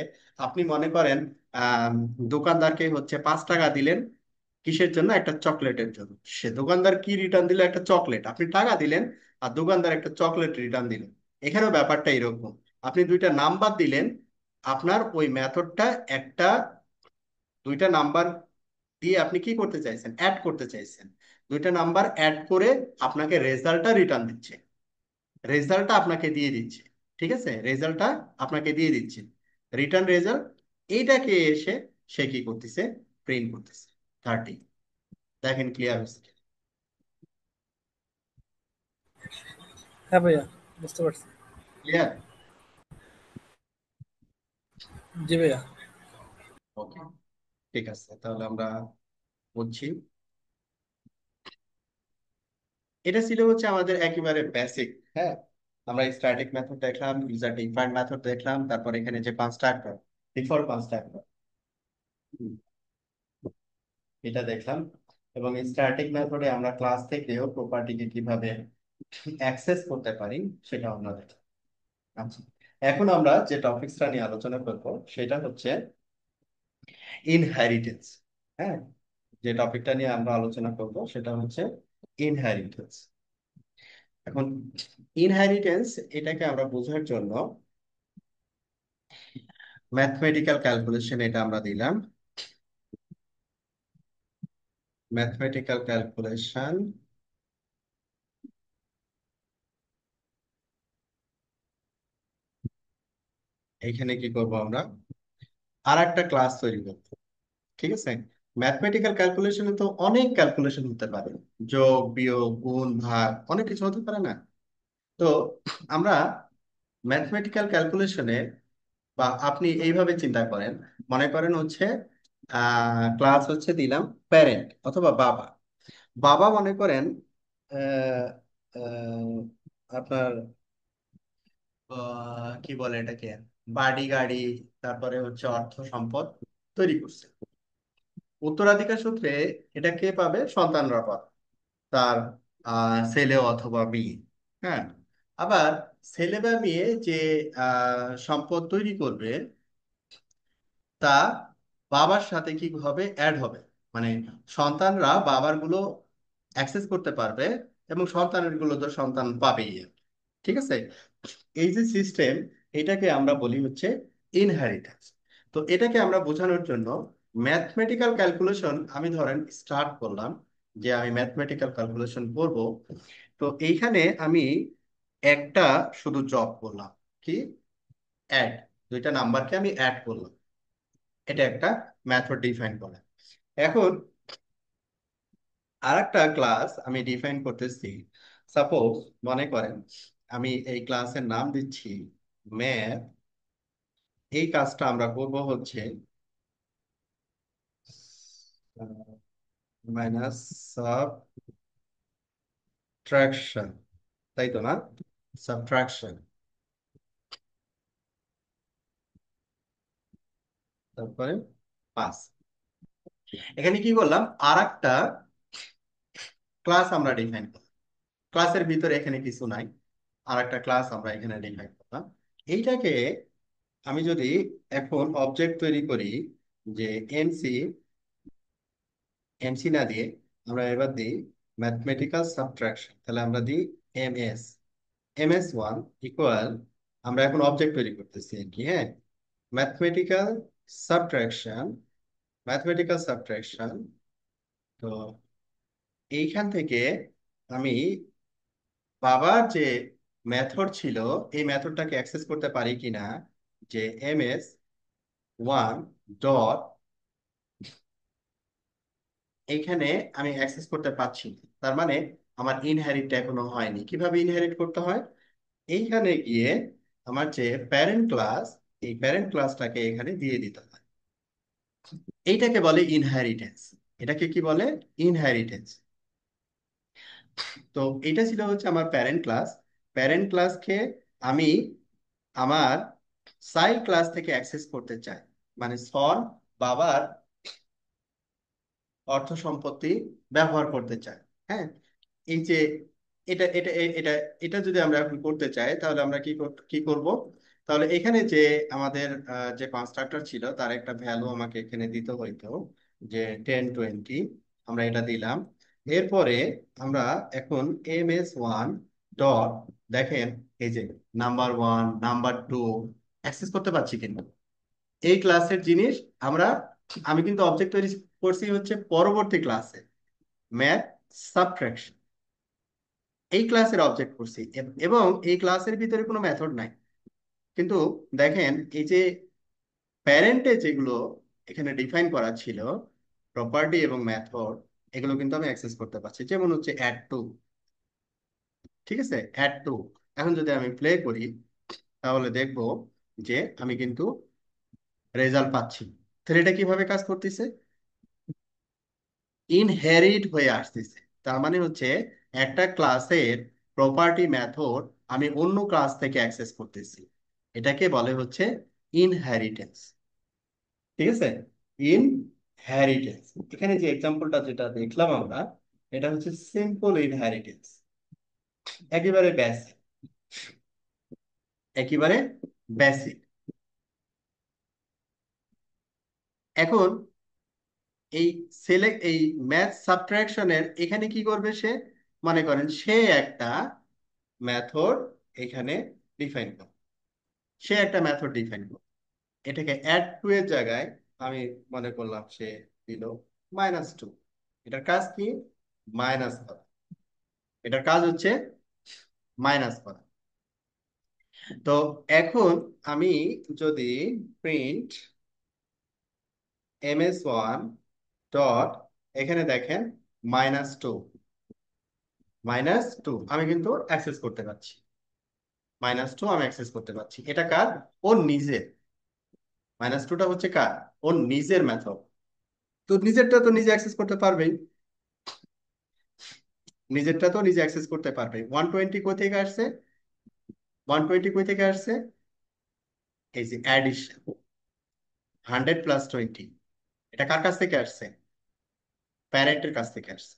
আপনি মনে করেন আহ দোকানদারকে হচ্ছে 5 টাকা দিলেন, কিসের জন্য, একটা চকলেটের জন্য। সে দোকানদার কি রিটার্ন দিল, একটা চকলেট। আপনি টাকা দিলেন আর দোকানদার একটা চকলেট রিটার্ন দিল। এখানেও ব্যাপারটা এরকম, আপনি দুইটা নাম্বার দিলেন, আপনার ওই মেথডটা একটা দুইটা নাম্বার দিয়ে আপনি কি করতে চাইছেন, অ্যাড করতে চাইছেন। দুইটা নাম্বার অ্যাড করে আপনাকে রেজাল্টটা রিটার্ন দিচ্ছে, রেজাল্টটা আপনাকে দিয়ে দিচ্ছে। ঠিক আছে, রেজাল্টটা আপনাকে দিয়ে দিচ্ছে, রিটার্ন রেজাল্ট। এইটাকে এসে সে কি করতেছে, প্রিন্ট করতেছে 30। দেখেন ক্লিয়ার হচ্ছে? হ্যাঁ ভাইয়া, বুঝতে পারছি। ক্লিয়ার? জি ভাইয়া। ওকে, ঠিক আছে, তাহলে আমরা বুঝছি। এটা ছিল হচ্ছে আমাদের একেবারে বেসিক। হ্যাঁ, আমরা স্ট্যাটিক মেথড দেখলাম, ইউজার ডিফাইন্ড মেথড দেখলাম, তারপর এখানে যে কনস্ট্রাক্টর, ডিফল্ট কনস্ট্রাক্টর, এটা দেখলাম। এবং স্ট্যাটিক মেথডে আমরা ক্লাস থেকেও প্রপার্টিকে কিভাবে অ্যাক্সেস করতে পারি সেটা আমরা দেখলাম। আচ্ছা, এখন আমরা যে টপিকসটা নিয়ে আলোচনা করব সেটা হচ্ছে ইনহেরিটেন্স। হ্যাঁ, যে টপিকটা নিয়ে আমরা আলোচনা করব সেটা হচ্ছে ইনহেরিটেন্স। এখন ইনহেরিটেন্স, এটাকে আমরা বোঝার জন্য ম্যাথমেটিক্যাল ক্যালকুলেশন এটা আমরা দিলাম। ম্যাথমেটিক্যাল ক্যালকুলেশন, এখানে কি করব আমরা, আর একটা ক্লাস তৈরি করব। ঠিক আছে, ম্যাথমেটিক্যাল ক্যালকুলেশনে তো অনেক ক্যালকুলেশন হতে পারে, যোগ বিয়োগ গুণ ভাগ, অনেক কিছু হতে পারে না। তো আমরা ম্যাথমেটিক্যাল ক্যালকুলেশনে, বা আপনি এইভাবে চিন্তা করেন, মনে করেন হচ্ছে ক্লাস হচ্ছে দিলাম প্যারেন্ট অথবা বাবা। বাবা মনে করেন আহ, আহ, আপনার কি বলে এটাকে, বাড়ি গাড়ি, তারপরে হচ্ছে অর্থ সম্পদ তৈরি করছে। উত্তরাধিকার সূত্রে এটা কে পাবে, সন্তানরা পাবে, তার ছেলে অথবা মেয়ে। হ্যাঁ, আবার ছেলে বা মেয়ে যে সম্পদ তৈরি করবে, তা বাবার সাথে কি হবে, অ্যাড হবে। মানে সন্তানরা বাবার গুলো অ্যাক্সেস করতে পারবে, এবং সন্তানের গুলো তো সন্তান পাবেই। ঠিক আছে, এই যে সিস্টেম, এটাকে আমরা বলি হচ্ছে ইনহেরিটেন্স। তো এটাকে আমরা বোঝানোর জন্য ম্যাথমেটিক্যাল ক্যালকুলেশন, আমি ধরেন স্টার্ট করলাম যে আমি ম্যাথমেটিক্যাল ক্যালকুলেশন করব। তো এইখানে আমি একটা শুধু জব করলাম, কি, অ্যাড, দুইটা নাম্বারকে আমি অ্যাড করলাম, এটা একটা মেথড ডিফাইন করা। এখন আর একটা ক্লাস আমি ডিফাইন করতেছি। সাপোজ মনে করেন আমি এই ক্লাসের নাম দিচ্ছি ম্যাথ। এই কাজটা আমরা করব হচ্ছে মাইনাস সাবট্রাকশন, তাই তো না? সাবট্রাকশন, তারপরে পাস। এখানে কি করলাম, আর একটা ক্লাস আমরা ডিফাইন করলাম। ক্লাসের ভিতরে এখানে কিছু নাই, আর একটা ক্লাস আমরা এখানে ডিফাইন করলাম। এইটাকে আমি যদি এখন অবজেক্ট তৈরি করি, যে এমসি, এমসি না দিয়ে আমরা এবার দিই ম্যাথমেটিক্যাল সাবট্রাকশন, তাহলে আমরা দিই এমএস, এমএস 1 ইকুয়াল, আমরা এখন অবজেক্ট তৈরি করতেছি আর কি, হ্যাঁ, ম্যাথমেটিক্যাল সাবট্রাকশন, ম্যাথমেটিক্যাল সাবট্রাকশন। তো এইখান থেকে আমি বাবার যে মেথড ছিল এই মেথডটাকে অ্যাক্সেস করতে পারি কিনা, যে এমএস 1 ডট, এইখানে আমি অ্যাক্সেস করতে পারছি না। তার মানে আমার ইনহেরিট এখনো হয়নি। কিভাবে ইনহেরিট করতে হয়, এইখানে গিয়ে আমার যে প্যারেন্ট ক্লাস, এই প্যারেন্ট ক্লাসটাকে এখানে দিয়ে দিতে হয়। এইটাকে বলে ইনহেরিটেন্স। এটাকে কি বলে, ইনহেরিটেন্স। তো এটা ছিল হচ্ছে আমার প্যারেন্ট ক্লাস। প্যারেন্ট ক্লাসকে আমি আমার চাইল্ড ক্লাস থেকে অ্যাক্সেস করতে চাই, মানে সন বাবার অর্থ সম্পত্তি ব্যবহার করতে চাই। হ্যাঁ, এই যে এটা এটা এটা এটা যদি আমরা এখন করতে চাই তাহলে আমরা কি করব, তাহলে এখানে যে আমাদের যে কনস্ট্রাক্টর ছিল তার একটা ভ্যালু আমাকে এখানে দিতে হইতো, যে 10 20, আমরা এটা দিলাম। এরপরে আমরা এখন এমএস 1 ডট, দেখেন এই যে নাম্বার 1 নাম্বার 2 অ্যাক্সেস করতে পারছি কিন্তু এই ক্লাসের জিনিস আমরা, আমি কিন্তু অবজেক্ট তৈরি করছি হচ্ছে পরবর্তী ক্লাসে ম্যাথ সাবট্রাকশন, এই ক্লাসের অবজেক্ট করছি এবং এই ক্লাসের ভিতরে কোনো মেথড নাই। কিন্তু দেখেন এই যে প্যারেন্টে যেগুলো এখানে ডিফাইন করা ছিল, প্রপার্টি এবং মেথড, এগুলো কিন্তু আমি অ্যাক্সেস করতে পারছি। যেমন হচ্ছে অ্যাড 2, ঠিক আছে, অ্যাড 2। এখন যদি আমি প্লে করি তাহলে দেখব যে আমি কিন্তু রেজাল্ট পাচ্ছি। তাহলে এটা কিভাবে কাজ করতেছে, ইনহেরিট হয়ে আসতেছে। তার মানে হচ্ছে একটা ক্লাসের প্রপার্টি মেথড আমি অন্য ক্লাস থেকে অ্যাক্সেস করতেছি, এটাকে বলে হচ্ছে ইনহেরিটেন্স। ঠিক আছে, ইনহেরিটেন্স। এখানে যে এক্সাম্পলটা যেটা দেখলাম আমরা, এটা হচ্ছে সিম্পল ইনহেরিটেন্স, একেবারে বেসিক, একেবারে বেসিক। এখন এই সিলেক্ট, এই ম্যাথ সাবট্রাকশনের এখানে কি করবে সে, মনে করেন সে একটা মেথড এখানে ডিফাইন করে, সে একটা মেথড ডিফাইন করে, এটাকে অ্যাড 2 এর জায়গায় আমি মনে করলাম সে দিল -2। এটার কাজ কি, মাইনাস করা, এটার কাজ হচ্ছে মাইনাস করা। তো এখন আমি যদি প্রিন্ট এমএস 1 ডট, এখানে দেখেন -2, -2 আমি কিন্তু অ্যাক্সেস করতে পারছি, -2 আমি অ্যাক্সেস করতে পারছি। এটা কার, ওর নিজের, -2টা হচ্ছে কার, ওর নিজের মেথড। তো নিজেরটা তো নিজে অ্যাক্সেস করতে পারবেই, নিজেরটা তো নিজে অ্যাক্সেস করতে পারবে। 120 কই থেকে আসছে, 120 কই থেকে আসছে, এই যে অ্যাডিশন, 100 + 20, এটা কার কাছ থেকে আসছে, প্যারেন্টের কাছ থেকে আসছে।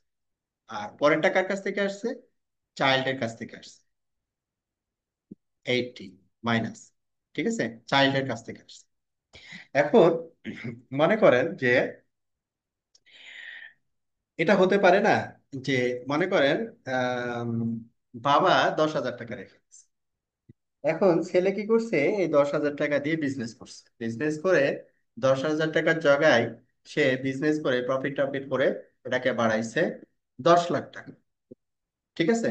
আর পরেরটা কার কাছ থেকে আসছে, চাইল্ডের কাছ থেকে আসছে, 80 মাইনাস, ঠিক আছে, চাইল্ডের কাছ থেকে আসছে। এখন মনে করেন যে এটা হতে পারে না, যে মনে করেন আম, বাবা 10,000 টাকা রেখে গেছে। এখন ছেলে কি করছে, এই 10,000 টাকা দিয়ে বিজনেস করছে, বিজনেস করে 10,000 টাকার জায়গায় সে বিজনেস করে প্রফিট টফিট করে এটাকে বাড়াইছে 10 লাখ টাকা, ঠিক আছে।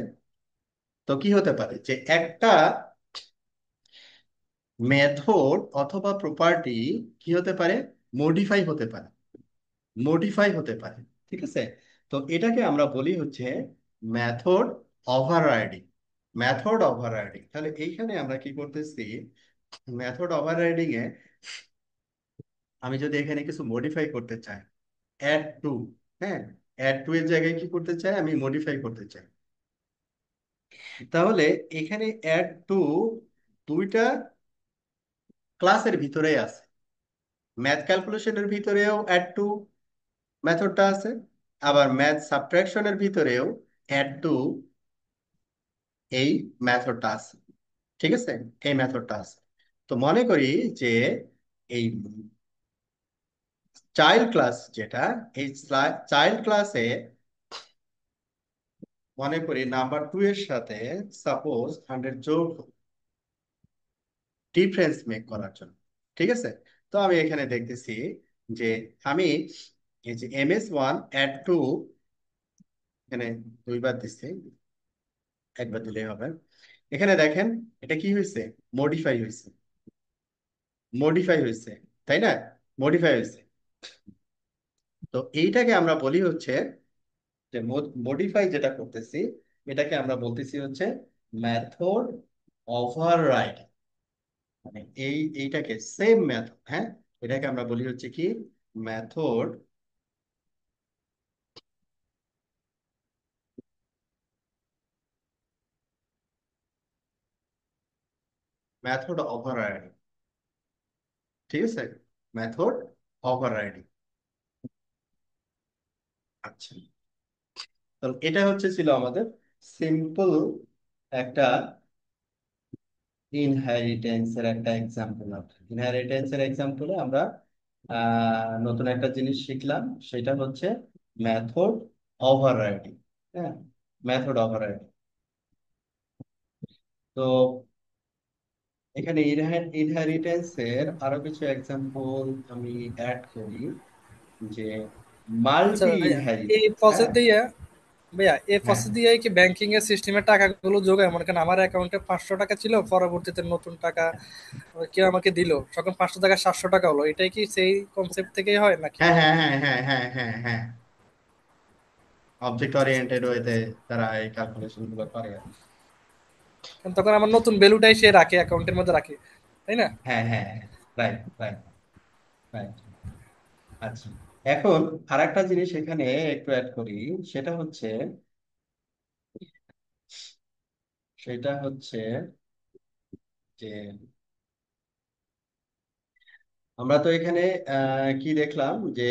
তো কি হতে পারে যে একটা মেথড অথবা প্রপার্টি কি হতে পারে, মডিফাই হতে পারে, মডিফাই হতে পারে। ঠিক আছে, তো এটাকে আমরা বলি হচ্ছে মেথড ওভাররাইডিং। মেথড ওভাররাইডিং, তাহলে এইখানে আমরা কি করতেছি, মেথড ওভাররাইডিং এ আমি যদি এখানে কিছু মডিফাই করতে চাই, অ্যাড টু, হ্যাঁ, অ্যাড টু এর জায়গায় কি করতে চাই, আমি মডিফাই করতে চাই, তাহলে এখানে অ্যাড টু দুইটা ক্লাসের ভিতরেই আছে। ম্যাথ ক্যালকুলেশনের ভিতরেও অ্যাড টু মেথডটা আছে, আবার ম্যাথ সাবট্রাকশনের ভিতরেও অ্যাড টু এই মেথডটা আছে। ঠিক আছে, এই মেথডটা আছে। তো মনে করি যে এই চাইল্ড ক্লাস যেটা, এই চাইল্ড ক্লাসে মনে করি নাম্বার টু এর সাথে সাপোজ 100 যোগ, ডিফারেন্স মেক করার জন্য। ঠিক আছে, তো আমি এখানে দেখতেছি যে আমি এই যে ms1 অ্যাড টু, এখানে দুইবার দিচ্ছি, একবার দিলেই হবে। এখানে দেখেন এটা কি হয়েছে, মডিফাই হয়েছে, মডিফাই হয়েছে, তাই না, মডিফাই হয়েছে। তো এইটাকে আমরা বলি হচ্ছে যে মডিফাই যেটা করতেছি, এটাকে আমরা বলতেছি হচ্ছে মেথড ওভাররাইড। মানে এইটাকে সেম মেথড, হ্যাঁ, এটাকে আমরা বলি হচ্ছে কি মেথড, মেথড ওভাররাইডিং। ঠিক আছে, মেথড ওভাররাইডিং। আচ্ছা, তো এটা হচ্ছে ছিল আমাদের সিম্পল একটা ইনহেরিটেন্সের একটা এক্সাম্পল। ইনহেরিটেন্সের এক্সাম্পলে আমরা নতুন একটা জিনিস শিখলাম, সেটা হচ্ছে মেথড ওভাররাইডিং। হ্যাঁ, মেথড ওভাররাইডিং। তো এখানে ইনহেরিটেন্সের আরো কিছু এক্সাম্পল আমি অ্যাড করি, যে আচ্ছা মাল্টি ভাইয়া, ইনহেরিট। এই প্রসেস হ্যাঁ, দিয়ে ভাইয়া এই হ্যাঁ, প্রসেস দিয়ে কি ব্যাংকিং এর সিস্টেমের টাকাগুলো যোগায়? মনে করেন আমার অ্যাকাউন্টে 500 টাকা ছিল, পরবর্তীতে নতুন টাকা কেউ আমাকে দিল, তখন 500 টাকা 700 টাকা হলো, এটাই কি সেই কনসেপ্ট থেকেই হয় নাকি? হ্যাঁ, হ্যাঁ, হ্যাঁ, হ্যাঁ, হ্যাঁ, হ্যাঁ, হ্যাঁ, অবজেক্ট আচ্ছা আচ্ছা, ওরিয়েন্টেড বুঝতে ওয়েতে পারছি। তারা এই ক্যালকুলেশন গুলো করে আর কি। কারণ তখন আমার নতুন ভ্যালুটাই সে রাখে, অ্যাকাউন্টের মধ্যে রাখে, তাই না? হ্যাঁ, হ্যাঁ, হ্যাঁ, রাইট, রাইট, রাইট। আচ্ছা, এখন আরেকটা জিনিস এখানে একটু অ্যাড করি, সেটা হচ্ছে, সেটা হচ্ছে যে আমরা তো এখানে কি দেখলাম যে,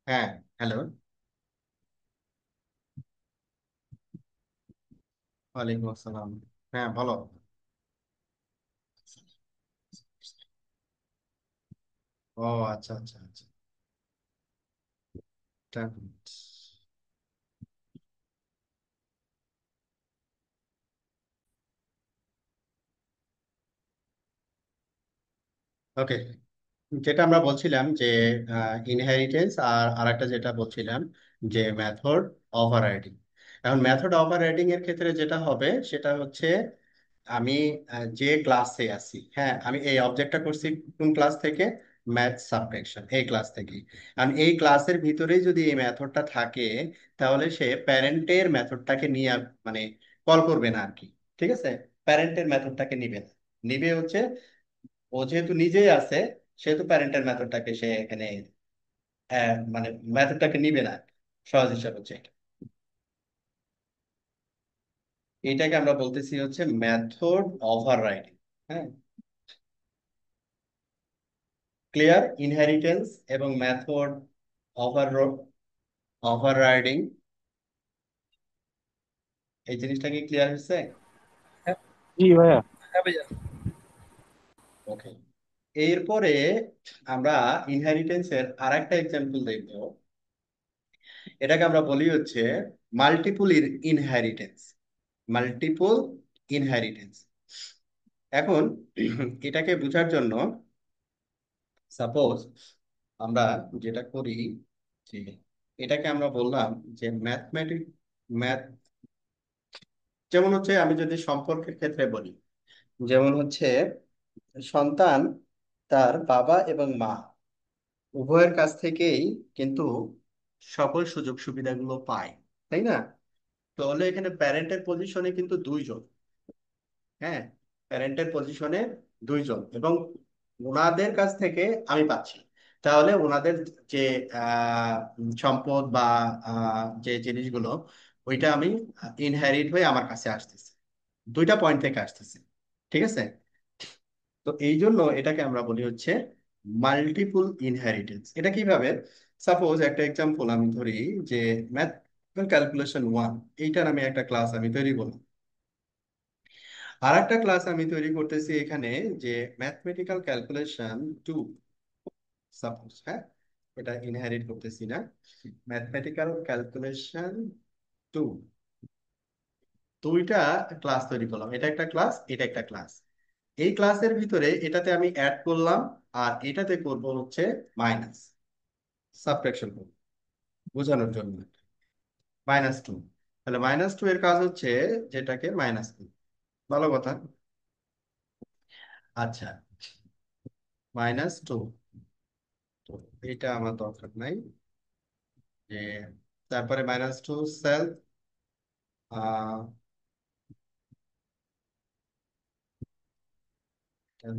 হ্যাঁ, হ্যালো, ওয়ালাইকুম আসসালাম, হ্যাঁ বলো। ও আচ্ছা, আচ্ছা, আচ্ছা, ওকে। যেটা আমরা বলছিলাম যে ইনহেরিটেন্স, আর আরেকটা যেটা বলছিলাম যে মেথড ওভাররাইডিং। এখন মেথড ওভাররাইডিং এর ক্ষেত্রে যেটা হবে সেটা হচ্ছে আমি যে ক্লাসে আছি, হ্যাঁ, আমি এই অবজেক্টটা করছি কোন ক্লাস থেকে, ম্যাথ সাবট্রাকশন, এই ক্লাস থেকে। কারণ এই ক্লাসের ভিতরেই যদি এই মেথডটা থাকে, তাহলে সে প্যারেন্টের মেথডটাকে নিয়ে মানে কল করবে না আর কি। ঠিক আছে, প্যারেন্টের মেথডটাকে নিবে না, নিবে হচ্ছে ও যেহেতু নিজেই আছে, সেহেতু প্যারেন্টের মেথডটাকে সে এখানে মানে মেথডটাকে নিবে না। সহজ হিসাব হচ্ছে এটা, এটাকে আমরা বলতেছি হচ্ছে মেথড ওভাররাইডিং। হ্যাঁ, ক্লিয়ার, ইনহেরিটেন্স এবং মেথড ওভার ওভাররাইডিং, এই জিনিসটা কি ক্লিয়ার হচ্ছে? হ্যাঁ। জি ভাইয়া। হ্যাঁ ভাইয়া। ওকে, এরপরে আমরা ইনহেরিটেন্সের আর একটা এক্সাম্পল দেখবো, এটাকে আমরা বলি হচ্ছে মাল্টিপল ইনহেরিটেন্স। Multiple inheritance. এখন এটাকে বোঝার জন্য সাপোজ আমরা যেটা করি, জি, এটাকে আমরা বললাম যে ম্যাথমেটিক ম্যাথ। যেমন হচ্ছে আমি যদি সম্পর্কের ক্ষেত্রে বলি, যেমন হচ্ছে সন্তান তার বাবা এবং মা উভয়ের কাছ থেকেই কিন্তু সকল সুযোগ সুবিধাগুলো পায়, তাই না? তাহলে এখানে প্যারেন্টের পজিশনে কিন্তু দুইজন। হ্যাঁ, প্যারেন্টের পজিশনে দুইজন, এবং ওনাদের কাছ থেকে আমি পাচ্ছি। তাহলে ওনাদের যে সম্পদ বা যে জিনিসগুলো, ওইটা আমি ইনহেরিট হয়ে আমার কাছে আসতেছে, দুইটা পয়েন্ট থেকে আসতেছে। ঠিক আছে? তো এই জন্য এটাকে আমরা বলি হচ্ছে মাল্টিপল ইনহেরিটেন্স। এটা কিভাবে? সাপোজ একটা এক্সাম্পল আমি ধরি, যে ম্যাথ ক্যালকুলেশন 1, এইটার আমি একটা ক্লাস আমি তৈরি করলাম। আর একটা ক্লাস আমি তৈরি করতেছি এখানে, যে ম্যাথমেটিক্যাল ক্যালকুলেশন 2, সাপোজ। হ্যাঁ, এটা ইনহেরিট করতেছি না। ম্যাথমেটিক্যাল ক্যালকুলেশন 2, দুইটা ক্লাস তৈরি করলাম, এটা একটা ক্লাস, এটা একটা ক্লাস। এই ক্লাসের ভিতরে এটাতে আমি অ্যাড করলাম, আর এটাতে করব হচ্ছে মাইনাস, সাবট্রাকশন করব বোঝানোর জন্য। -2, তাহলে -2 এর কাজ হচ্ছে যেটাকে মাইনাস করব। ভালো কথা। আচ্ছা, -2, তো এটা আমার দরকার নাই। যে তারপরে -2 সেলফ,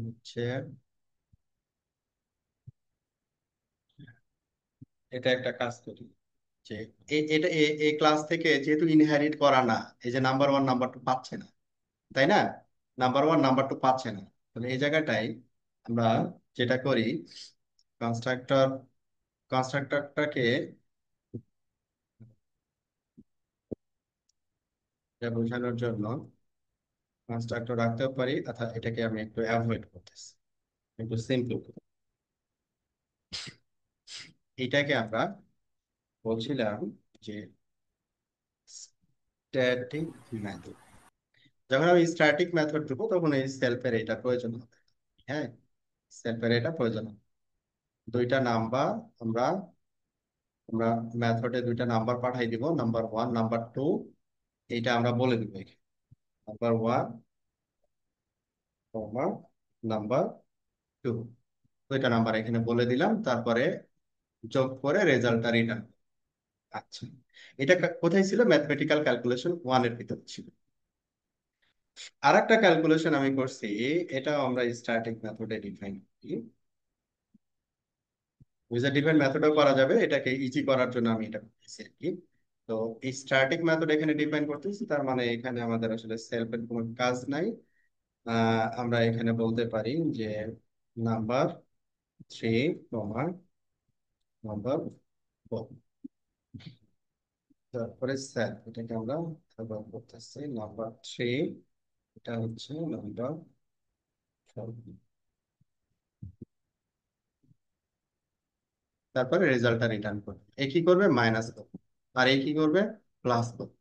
হচ্ছে এটা একটা কাজ করি, যে এটা এই ক্লাস থেকে যেহেতু ইনহেরিট করা না, এই যে নাম্বার 1 নাম্বার 2 পাচ্ছে না, তাই না? নাম্বার 1 নাম্বার 2 পাচ্ছে না, তাহলে এই জায়গাটাই আমরা যেটা করি, কনস্ট্রাক্টর কনস্ট্রাক্টরটাকে বোঝানোর জন্য কনস্ট্রাক্টর রাখতেও পারি, অর্থাৎ এটাকে আমি একটু অ্যাভয়েড করতেছি, একটু সিম্পল। এটাকে আমরা বলছিলাম যে স্ট্যাটিক মেথড। যখন আমি স্ট্যাটিক মেথড দেবো তখন এই সেলফের এটা প্রয়োজন হবে। হ্যাঁ, সেলফের এটা প্রয়োজন হবে। দুইটা নাম্বার আমরা আমরা মেথডে দুইটা নাম্বার পাঠাই দিব, নাম্বার 1 নাম্বার 2, এইটা আমরা বলে দিব এখানে। নাম্বার 1 নাম্বার 2, দুইটা নাম্বার এখানে বলে দিলাম, তারপরে যোগ করে রেজাল্টটা রিটার্ন। আচ্ছা, এটা কোথায় ছিল? ম্যাথমেটিক্যাল ক্যালকুলেশন 1 এর ভিতর ছিল। আর একটা ক্যালকুলেশন আমি করছি, এটা আমরা স্ট্যাটিক মেথডে ডিফাইন করি। উইজার ডিফাইন মেথডও করা যাবে, এটাকে ইজি করার জন্য আমি এটা করতেছি আর কি। তো এই স্ট্যাটিক মেথড এখানে ডিফাইন করতেছি, তার মানে এখানে আমাদের আসলে সেলফের কোনো কাজ নাই। আমরা এখানে বলতে পারি যে নাম্বার 3, নাম্বার 4, তারপরে সেলফ, এটাকে আমরা ব্যবহার করতেছি নাম্বার 3, এটা হচ্ছে নাম্বার 4, তারপরে রেজাল্টটা রিটার্ন করবে। এ কি করবে? মাইনাস করবে। আর এ কি করবে? প্লাস করবে।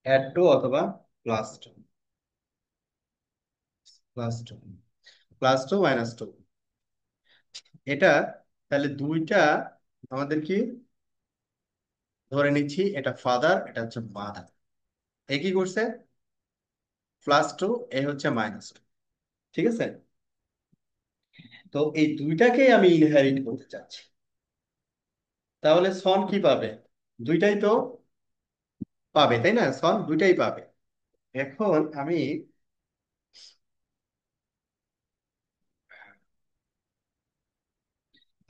অ্যাড 2 অথবা +2, +2, +2 -2, এটা তাহলে দুইটা আমাদের কি ধরে নিচ্ছি, এটা ফাদার, এটা হচ্ছে মাদার। এ কি করছে? +2, এ হচ্ছে -2। ঠিক আছে? তো এই দুইটাকেই আমি ইনহেরিট করতে চাচ্ছি। তাহলে সন কি পাবে? দুইটাই তো পাবে, তাই না? সন দুইটাই পাবে। এখন আমি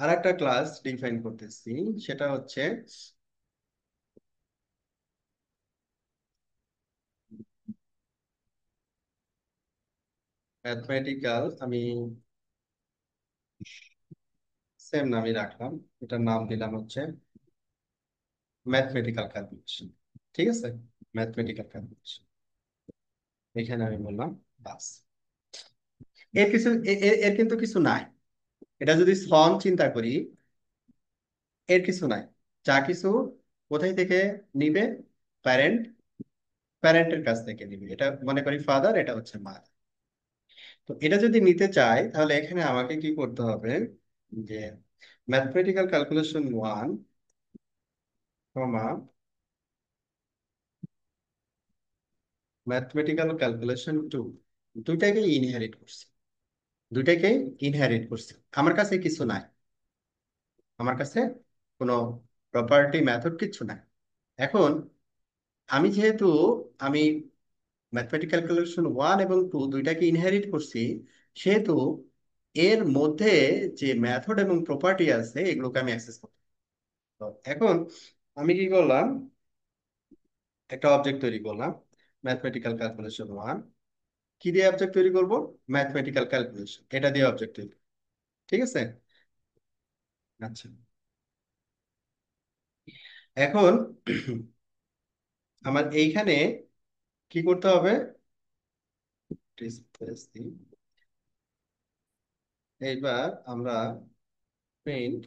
আর একটা ক্লাস ডিফাইন করতেছি, সেটা হচ্ছে ম্যাথমেটিক্যাল, আমি সেম নামই রাখলাম, এটার নাম দিলাম হচ্ছে ম্যাথমেটিক্যাল ক্যালকুলেশন। ঠিক আছে? ম্যাথমেটিক্যাল ক্যালকুলেশন, এখানে আমি বললাম বাস। এর কিছু এর কিন্তু কিছু নাই। এটা যদি সন চিন্তা করি, এর কিছু নাই। যা কিছু কোথায় থেকে নিবে? প্যারেন্ট, প্যারেন্টের কাছ থেকে নিবে। এটা মনে করি ফাদার, এটা হচ্ছে মাদার। তো এটা যদি নিতে চাই, তাহলে এখানে আমাকে কি করতে হবে? যে mathematical calculation one comma mathematical calculation two, দুইটাকে ইনহেরিট করছি, দুইটাকে ইনহেরিট করছি। আমার কাছে কিছু নাই, আমার কাছে কোনো প্রপার্টি মেথড কিছু নাই। এখন আমি যেহেতু আমি ম্যাথমেটিক্যাল ক্যালকুলেশন ওয়ান এবং টু দুইটাকে ইনহেরিট করছি, সেহেতু এর মধ্যে যে মেথড এবং প্রপার্টি আছে এগুলোকে আমি অ্যাক্সেস করতে পারবো। এখন আমি কি করলাম, একটা অবজেক্ট তৈরি করলাম ম্যাথমেটিক্যাল ক্যালকুলেশন ওয়ান। কি দিয়ে অবজেক্ট তৈরি করব? ম্যাথমেটিক্যাল ক্যালকুলেশন, এটা দিয়ে অবজেক্ট তৈরি, ঠিক আছে। আচ্ছা, এখন আমার এইখানে কি করতে হবে? Space দিই। এইবার আমরা প্রিন্ট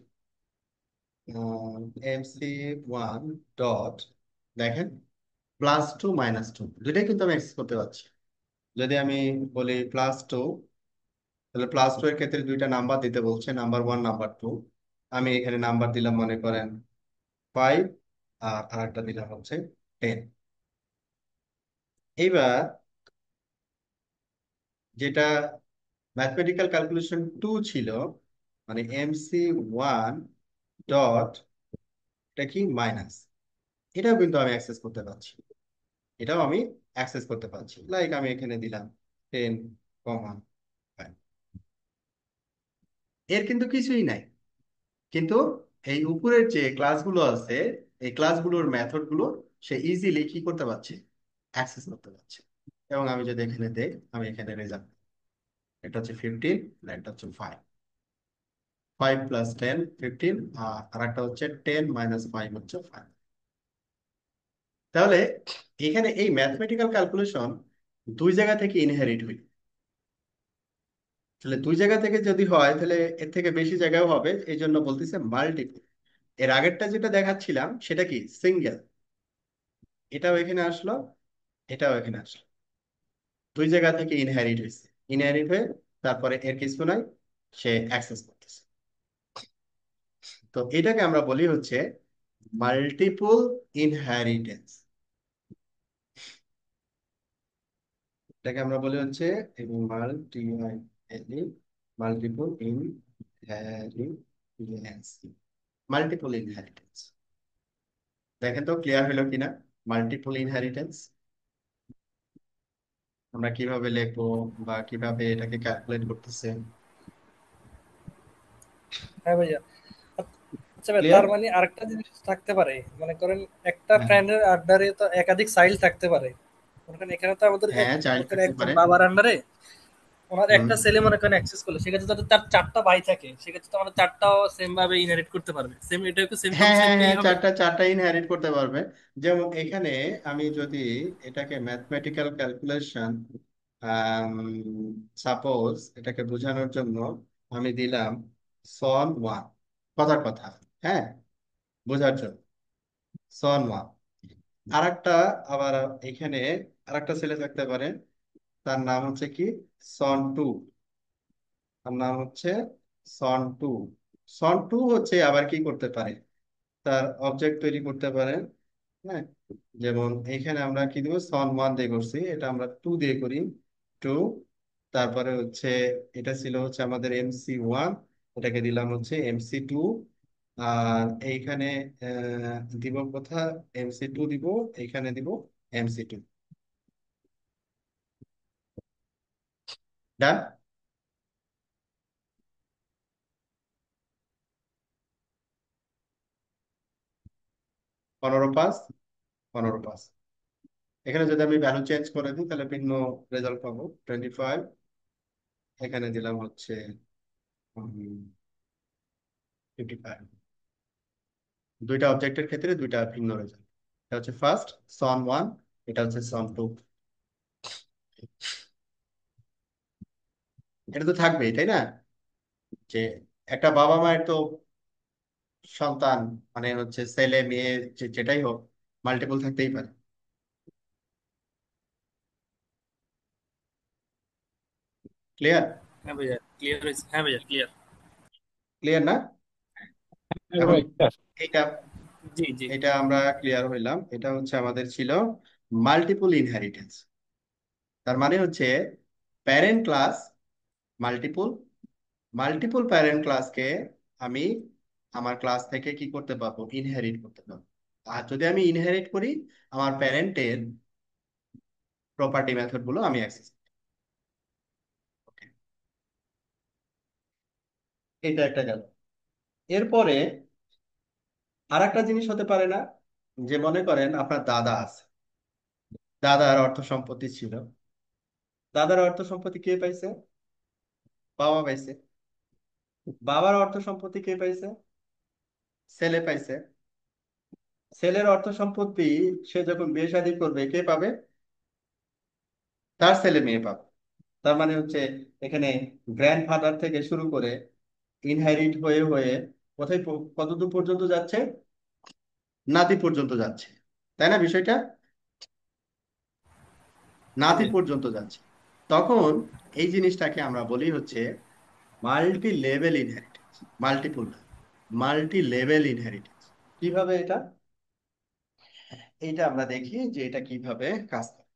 এমসি ওয়ান ডট, দেখেন, +2 - 2 দুইটাই কিন্তু আমি অ্যাক্সেস করতে পারছি। যদি আমি বলি +2, তাহলে +2 এর ক্ষেত্রে দুইটা নাম্বার দিতে বলছে, নাম্বার 1 নাম্বার 2। আমি এখানে নাম্বার দিলাম মনে করেন 5, আর আরেকটা দিলাম হচ্ছে 10। এইবার যেটা ম্যাথমেটিক্যাল ক্যালকুলেশন টু ছিল, মানে MC1 ডট, এটা কি মাইনাস, এটাও কিন্তু আমি অ্যাক্সেস করতে পারছি, এটাও আমি অ্যাক্সেস করতে পারছি। লাইক আমি এখানে দিলাম 10, এর কিন্তু কিছুই নাই, কিন্তু এই উপরের যে ক্লাসগুলো আছে, এই ক্লাসগুলোর মেথড গুলো সে ইজিলি কি করতে পারছে, অ্যাক্সেস করতে পারছে। এবং আমি যদি এখানে দেখ, আমি এখানে রেজাল্ট, এটা হচ্ছে 15, আর এটা হচ্ছে 5, 5 + 10 15, আর একটা হচ্ছে 10 - 5 হচ্ছে 5। তাহলে এখানে এই ম্যাথমেটিক্যাল ক্যালকুলেশন দুই জায়গা থেকে ইনহেরিট হই। তাহলে দুই জায়গা থেকে যদি হয়, তাহলে এর থেকে বেশি জায়গাও হবে, এই জন্য বলতেছে মাল্টিপল। এর আগেরটা যেটা দেখাচ্ছিলাম সেটা কি সিঙ্গেল, এটাও এখানে আসলো, এটাও এখানে আসলো, দুই জায়গা থেকে ইনহেরিট হয়েছে, ইনহেরিট হয়ে তারপরে এর কিছু নাই, সে অ্যাক্সেস করতেছে। তো এটাকে আমরা বলি হচ্ছে মাল্টিপল ইনহেরিটেন্স। এটাকে আমরা বলি হচ্ছে মাল্টিপল ইনহেরিটেন্স, মাল্টিপল ইনহেরিটেন্স। দেখেন তো ক্লিয়ার হলো কিনা মাল্টিপল ইনহেরিটেন্স আমরা কিভাবে লিখবো, বা কিভাবে এটাকে ক্যালকুলেট করতেছে। হ্যাঁ ভাইয়া। আচ্ছা ভাই, ক্লিয়ার? তার মানে আরেকটা জিনিস থাকতে পারে, মনে করেন একটা হ্যাঁ, ফ্রেন্ডের আন্ডারে তো একাধিক চাইল্ড থাকতে পারে। মনে করেন এখানে তো আমাদের হ্যাঁ, চাইল্ড মনে করেন থাকতে একজন পারে। বাবার আন্ডারে ওনার হুম। একটা ছেলে মনে করেন অ্যাক্সেস করলো, সেক্ষেত্রে যদি তার চারটা ভাই থাকে সেক্ষেত্রে তো আমরা চারটাও সেম ভাবে ইনহেরিট করতে পারবে, সেম এটা কি সেম হ্যাঁ, হ্যাঁ, কনসেপ্টই হ্যাঁ, হবে। চারটা চারটা ইনহেরিট করতে পারবে। যেমন এখানে আমি যদি এটাকে ম্যাথমেটিক্যাল ক্যালকুলেশন, সাপোজ এটাকে বোঝানোর জন্য আমি দিলাম সন 1, কথার কথা, হ্যাঁ, বোঝার জন্য সন 1। আর একটা, আবার এখানে আর একটা ছেলে থাকতে পারে, তার নাম হচ্ছে কি সন 2, তার নাম হচ্ছে সন 2। সন 2 হচ্ছে আবার কি করতে পারে, তার অবজেক্ট তৈরি করতে পারে। হ্যাঁ, যেমন এখানে আমরা কি দিব, সন 1 দিয়ে করছি, এটা আমরা 2 দিয়ে করি, 2। তারপরে হচ্ছে এটা ছিল হচ্ছে আমাদের MC1, এটাকে দিলাম হচ্ছে MC2। আর এইখানে দিব কোথা, MC2 দিব, এইখানে দিব MC2। ডান। 15 পাস, 15 পাস। এখানে যদি আমি ভ্যালু চেঞ্জ করে দিই তাহলে ভিন্ন রেজাল্ট পাবো, 25। এখানে দিলাম হচ্ছে 55। দুইটা অবজেক্টের ক্ষেত্রে দুইটা ভিন্ন রেজাল্ট। এটা হচ্ছে ফার্স্ট সন 1, এটা হচ্ছে সন 2। এটা তো থাকবেই, তাই না? যে একটা বাবা মায়ের তো সন্তান, মানে হচ্ছে ছেলে মেয়ে, যেটাই হোক, মাল্টিপল থাকতেই পারে। ক্লিয়ার? হ্যাঁ ভাইয়া ক্লিয়ার হয়েছে, হ্যাঁ ভাইয়া ক্লিয়ার। ক্লিয়ার না? এখন এটা জি জি। এটা আমরা ক্লিয়ার হইলাম, এটা হচ্ছে আমাদের ছিল মাল্টিপল ইনহেরিটেন্স। তার মানে হচ্ছে parent class multiple, multiple parent ক্লাসকে আমি আমার ক্লাস থেকে কি করতে পারবো, ইনহেরিট করতে পারবো। আর যদি আমি ইনহেরিট করি, আমার প্যারেন্টের প্রপার্টি মেথড গুলো আমি অ্যাক্সেস, এটা একটা গেল। এরপরে আর একটা জিনিস হতে পারে না, যে মনে করেন আপনার দাদা আছে, দাদার অর্থ সম্পত্তি ছিল, দাদার অর্থ সম্পত্তি কে পাইছে? বাবা পাইছে। বাবার অর্থ সম্পত্তি কে পাইছে? ছেলে পাইছে। ছেলের অর্থ সম্পত্তি সে যখন বিয়ে শাদী করবে কে পাবে? তার ছেলে মেয়ে পাবে। তার মানে হচ্ছে এখানে গ্র্যান্ডফাদার থেকে শুরু করে ইনহেরিট হয়ে হয়ে কোথায় কতদূর পর্যন্ত যাচ্ছে? নাতি পর্যন্ত যাচ্ছে। তাই না বিষয়টা? হ্যাঁ নাতি ভাই। পর্যন্ত যাচ্ছে। তখন এই জিনিসটাকে আমরা বলি হচ্ছে মাল্টি লেভেল ইনহেরিটেন্স। মাল্টিপল না, মাল্টি লেভেল ইনহেরিটেন্স। কিভাবে এটা? এটা আমরা দেখি যে এটা কিভাবে কাজ করে।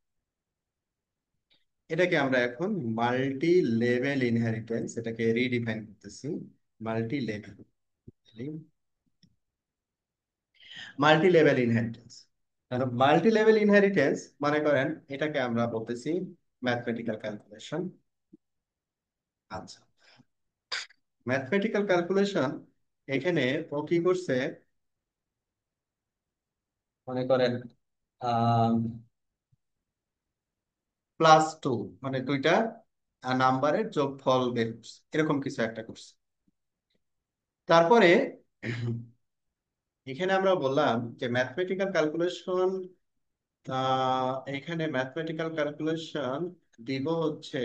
এটাকে আমরা এখন মাল্টি লেভেল ইনহেরিটেন্স, এটাকে রিডিফাইন করতেছি। Multi level, multi level inheritance. Multi level inheritance মনে করেন এটাকে আমরা বলতেছি ম্যাথমেটিক্যাল ক্যালকুলেশন। আচ্ছা, ম্যাথমেটিক্যাল ক্যালকুলেশন, এখানে ও কি করছে, মনে করেন +2, মানে দুইটা নাম্বারের যোগফল বের করছে, এরকম কিছু একটা করছে। তারপরে এখানে আমরা বললাম যে ম্যাথমেটিক্যাল ক্যালকুলেশন, এখানে ম্যাথমেটিক্যাল ক্যালকুলেশন দিব হচ্ছে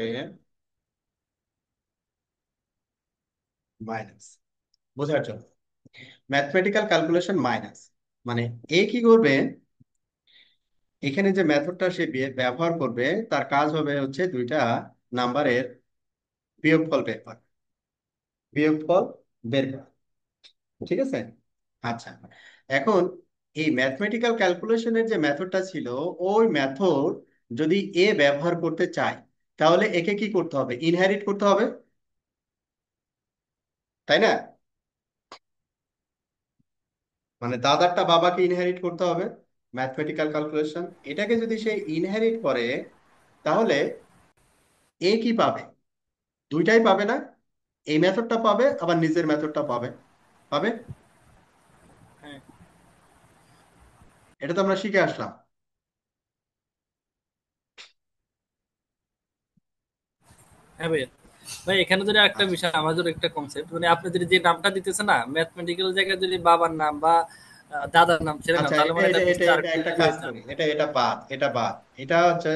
মাইনাস, বোঝার জন্য। ম্যাথমেটিক্যাল ক্যালকুলেশন মাইনাস মানে এ কি করবে, এখানে যে মেথডটা সে ব্যবহার করবে, তার কাজ হবে হচ্ছে দুইটা নাম্বারের বিয়োগফল বের করা, বিয়োগফল বের করা। ঠিক আছে? আচ্ছা, এখন এই ম্যাথমেটিক্যাল ক্যালকুলেশনের যে মেথডটা ছিল, ওই মেথড যদি এ ব্যবহার করতে চায়, তাহলে একে কি করতে হবে, ইনহেরিট করতে হবে, তাই না? মানে দাদারটা বাবাকে ইনহেরিট করতে হবে, ম্যাথমেটিক্যাল ক্যালকুলেশন। এটাকে যদি সে ইনহেরিট করে, তাহলে এ কি পাবে? দুইটাই পাবে না? এই মেথডটা পাবে, আবার নিজের মেথডটা পাবে, পাবে। হ্যাঁ এটা তো আমরা শিখে আসলাম। হ্যাঁ ভাই। ভাই এখানে যদি একটা আচ্ছা বিষয়, আমার যদি একটা কনসেপ্ট, মানে আপনি যদি যে নামটা দিতেছে না ম্যাথমেটিক্যাল জায়গায় যদি বাবার নাম বা দাদার নাম ছেড়ে নাম, আচ্ছা, তাহলে এটা মানে এটা এটা এটা বুঝতে আর এটা একটু একটা ইজি কাজ হইতো। করি, এটা এটা বাদ, এটা বাদ, এটা হচ্ছে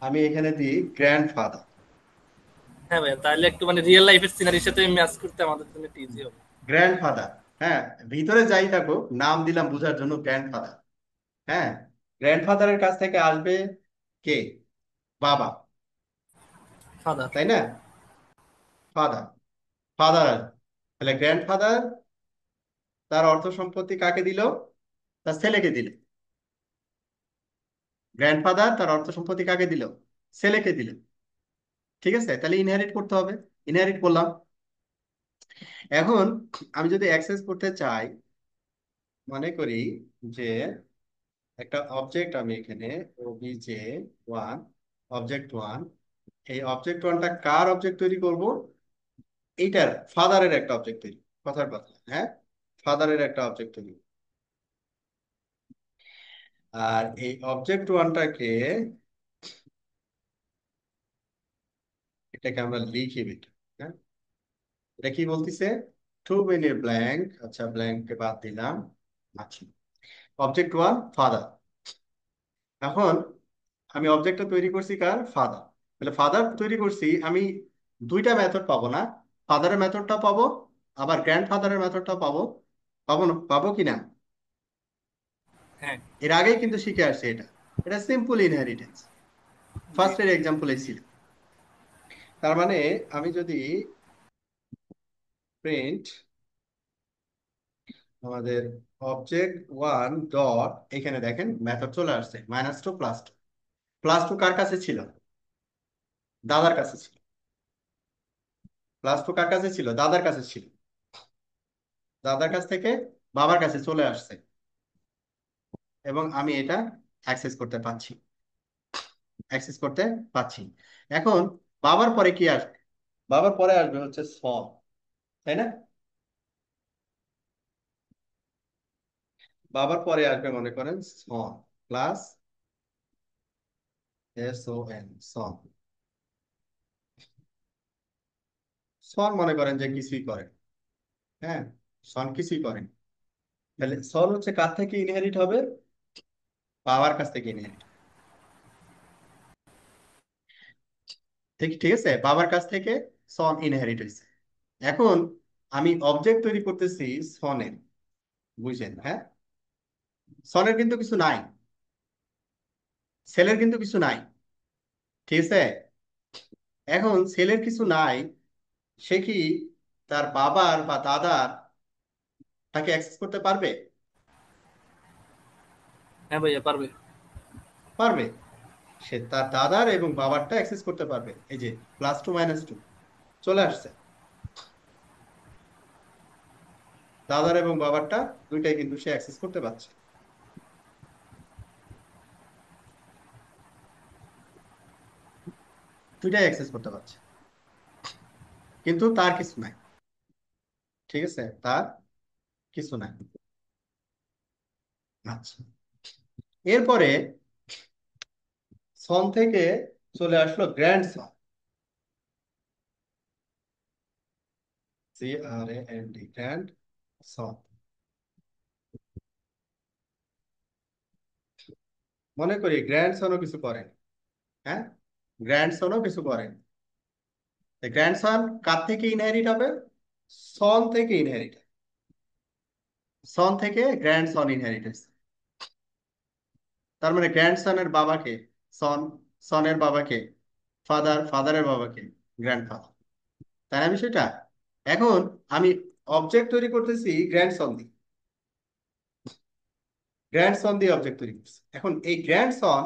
আমি এখানে দিই গ্র্যান্ডফাদার। হ্যাঁ ভাই, তাহলে একটু মানে রিয়েল লাইফের সিনারির সাথে ম্যাচ করতে আমাদের জন্য একটু ইজি হবে। গ্র্যান্ডফাদার, হ্যাঁ, ভিতরে যাই থাকুক নাম দিলাম বোঝার জন্য গ্র্যান্ডফাদার। হ্যাঁ, গ্র্যান্ডফাদারের কাছ থেকে আসবে কে? বাবা, ফাদার। তাই না? Father, father. তাহলে গ্র্যান্ডফাদার তার অর্থ সম্পত্তি কাকে দিল? তার ছেলেকে দিল। গ্র্যান্ডফাদার তার অর্থ সম্পত্তি কাকে দিল? ছেলেকে দিল। ঠিক আছে, তাহলে ইনহেরিট করতে হবে, ইনহেরিট করলাম। এখন আমি যদি অ্যাক্সেস করতে চাই, মনে করি যে একটা অবজেক্ট আমি এখানে obj1, অবজেক্ট 1, এই অবজেক্ট 1টা কার অবজেক্ট তৈরি করব? এইটার ফাদারের একটা অবজেক্ট তৈরি, কথার কথা, হ্যাঁ, ফাদারের একটা অবজেক্ট তৈরি। আর এই অবজেক্ট 1টাকে, এটাকে আমরা লিখি বেটা, হ্যাঁ। এটা কি বলতিছে? টু মেনি ব্ল্যাঙ্ক, আচ্ছা ব্ল্যাঙ্ককে বাদ দিলাম। আচ্ছা, অবজেক্ট 1 ফাদার। এখন আমি অবজেক্টটা তৈরি করছি কার? ফাদার। তাহলে ফাদার তৈরি করছি আমি, দুইটা মেথড পাবো না? ফাদারের মেথডটা পাবো, আবার গ্র্যান্ড ফাদারের মেথডটা পাবো, পাবো না, পাবো কি না? হ্যাঁ। এর আগেই কিন্তু শিখে আসছে এটা। এটা সিম্পল ইনহেরিটেন্স, জি। ফার্স্টের এক্সাম্পলে ছিল। তার মানে আমি যদি প্রিন্ট আমাদের অবজেক্ট ওয়ান ডট, এখানে দেখেন মেথড চলে আসছে -2 +2। +2 কার কাছে ছিল? দাদার কাছে ছিল। +2 কার কাছে ছিল? দাদার কাছে ছিল। দাদার কাছ থেকে বাবার কাছে চলে আসছে, এবং আমি এটা অ্যাক্সেস করতে পারছি। অ্যাক্সেস করতে পারছি। এখন বাবার পরে কি আসবে? বাবার পরে আসবে হচ্ছে সন, তাই না? বাবার পরে আসবে মনে করেন সন প্লাস SON, সন। সন মনে করেন যে কিছুই করে, হ্যাঁ, সন কিছুই করে। তাহলে সন হচ্ছে কার থেকে ইনহেরিট হবে? বাবার কাছ থেকে ইনহেরিট। ঠিক ঠিক আছে, বাবার কাছ থেকে সন ইনহেরিট হয়েছে। এখন আমি অবজেক্ট তৈরি করতেছি সনের, বুঝছেন? হ্যাঁ, সনের কিন্তু কিছু নাই, সেলের কিন্তু কিছু নাই, ঠিক আছে? এখন ছেলের কিছু নাই, সে কি তার বাবার বা দাদার তাকে অ্যাক্সেস করতে পারবে? হ্যাঁ ভাইয়া পারবে। পারবে। সে তার দাদার এবং বাবারটা অ্যাক্সেস করতে পারবে। এই যে +2 - 2 চলে আসছে, দাদার এবং বাবারটা দুইটাই কিন্তু সে অ্যাক্সেস করতে পারছে, দুইটাই অ্যাক্সেস করতে পারছে। কিন্তু তার কিছু নাই, ঠিক আছে, তার কিছু নাই। আচ্ছা, এরপরে সন থেকে চলে আসলো গ্র্যান্ড সন, GRAND, গ্র্যান্ড সন। মনে করি গ্র্যান্ড সনও কিছু করেন, হ্যাঁ, গ্র্যান্ড সনও কিছু করেন। গ্র্যান্ড সন কার থেকে ইনহেরিট হবে? সন থেকে ইনহেরিট। সন থেকে গ্র্যান্ড সন ইনহেরিট হয়েছে। তার মানে গ্র্যান্ড সনের বাবাকে সন, সনের বাবাকে ফাদার, ফাদারের বাবাকে গ্র্যান্ড ফাদার, তাই না বিষয়টা? এখন আমি অবজেক্ট তৈরি করতেছি গ্র্যান্ড সন দিয়ে, গ্র্যান্ড সন দিয়ে অবজেক্ট তৈরি করছি। এখন এই গ্র্যান্ড সন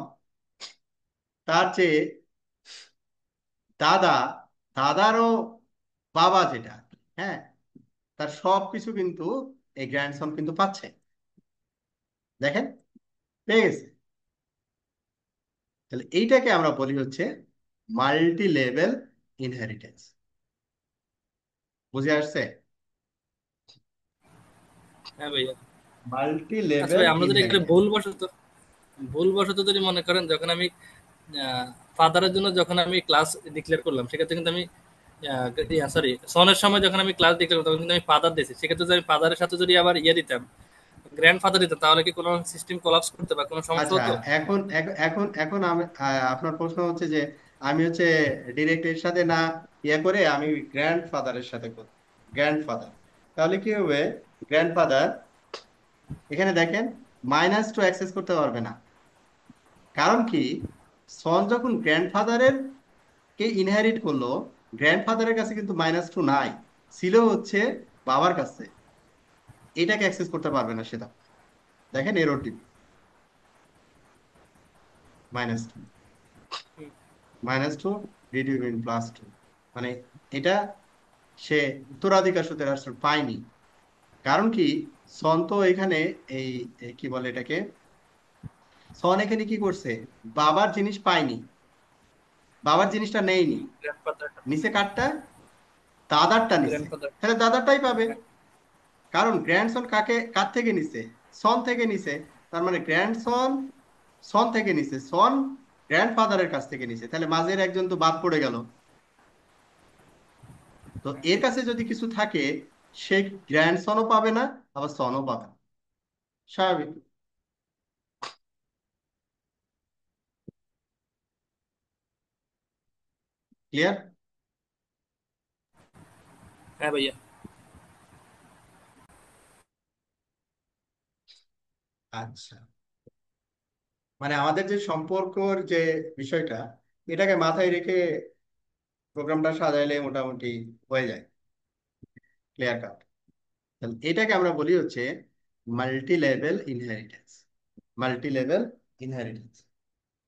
তার যে দাদা, দাদারও বাবা যেটা, হ্যাঁ, তার সব কিছু কিন্তু এই গ্র্যান্ডসন কিন্তু পাচ্ছে। দেখেন, পেয়ে গেছে। তাহলে এইটাকে আমরা বলি হচ্ছে মাল্টি লেভেল ইনহেরিটেন্স। বুঝে আসছে? হ্যাঁ ভাইয়া। মাল্টি আচ্ছা লেভেল ভাই, আমরা যদি এখানে ইনহেরিটেন্স। ভুলবশত যদি মনে করেন যখন আমি ফাদারের জন্য যখন আমি ক্লাস ডিক্লেয়ার করলাম, সেক্ষেত্রে কিন্তু আমি সরি সনের সময় যখন আমি ক্লাস ডিক্লেয়ার করলাম তখন কিন্তু আমি ফাদার দিয়েছি, সেক্ষেত্রে যদি আমি ফাদারের সাথে যদি আবার ইয়ে দিতাম, গ্র্যান্ড ফাদার দিতাম, তাহলে কি কোনো সিস্টেম কোলাপস করতে বা কোনো সমস্যা আচ্ছা, হতো? এখন আমি আপনার প্রশ্ন হচ্ছে যে আমি হচ্ছে ডিরেক্ট এর সাথে না ইয়ে করে আমি গ্র্যান্ড ফাদারের সাথে করব, গ্র্যান্ড ফাদার, তাহলে কি হবে? গ্র্যান্ড ফাদার, এখানে দেখেন -2 অ্যাক্সেস করতে পারবে না। কারণ কি? সন যখন গ্র্যান্ডফাদারের কে ইনহেরিট করলো, গ্র্যান্ডফাদারের কাছে কিন্তু -2 নাই, ছিল হচ্ছে বাবার কাছে। এটাকে অ্যাক্সেস করতে পারবে না সেটা। দেখেন এরর টিপ, -2, -2 রিডিউস +2, মানে এটা সে উত্তরাধিকার সূত্রে আসলে পায়নি। কারণ কি? সন তো এখানে এই কি বলে এটাকে, সন এখানে কি করছে? বাবার জিনিস পায়নি, বাবার জিনিসটা নেয়নি, গ্র্যান্ড ফাদার, নিচে কারটা, দাদারটা নিছে। Grand father. তাহলে দাদারটাই পাবে। কারণ গ্র্যান্ডসন কাকে, কার থেকে নিছে? সন থেকে নিছে। তার মানে গ্র্যান্ডসন সন থেকে নিছে, সন গ্র্যান্ডফাদারের কাছ থেকে নিছে, তাহলে মাঝের একজন তো বাদ পড়ে গেল। তো এর কাছে যদি কিছু থাকে, সে গ্র্যান্ডসনও পাবে না, আবার সনও পাবে না। স্বাভাবিক। ক্লিয়ার? হ্যাঁ ভাইয়া। আচ্ছা, মানে আমাদের যে সম্পর্কর যে বিষয়টা, এটাকে মাথায় রেখে প্রোগ্রামটা সাজাইলে মোটামুটি হয়ে যায়, ক্লিয়ার কাট। তাহলে এটাকে আমরা বলি হচ্ছে multi level inheritance. Multi level inheritance.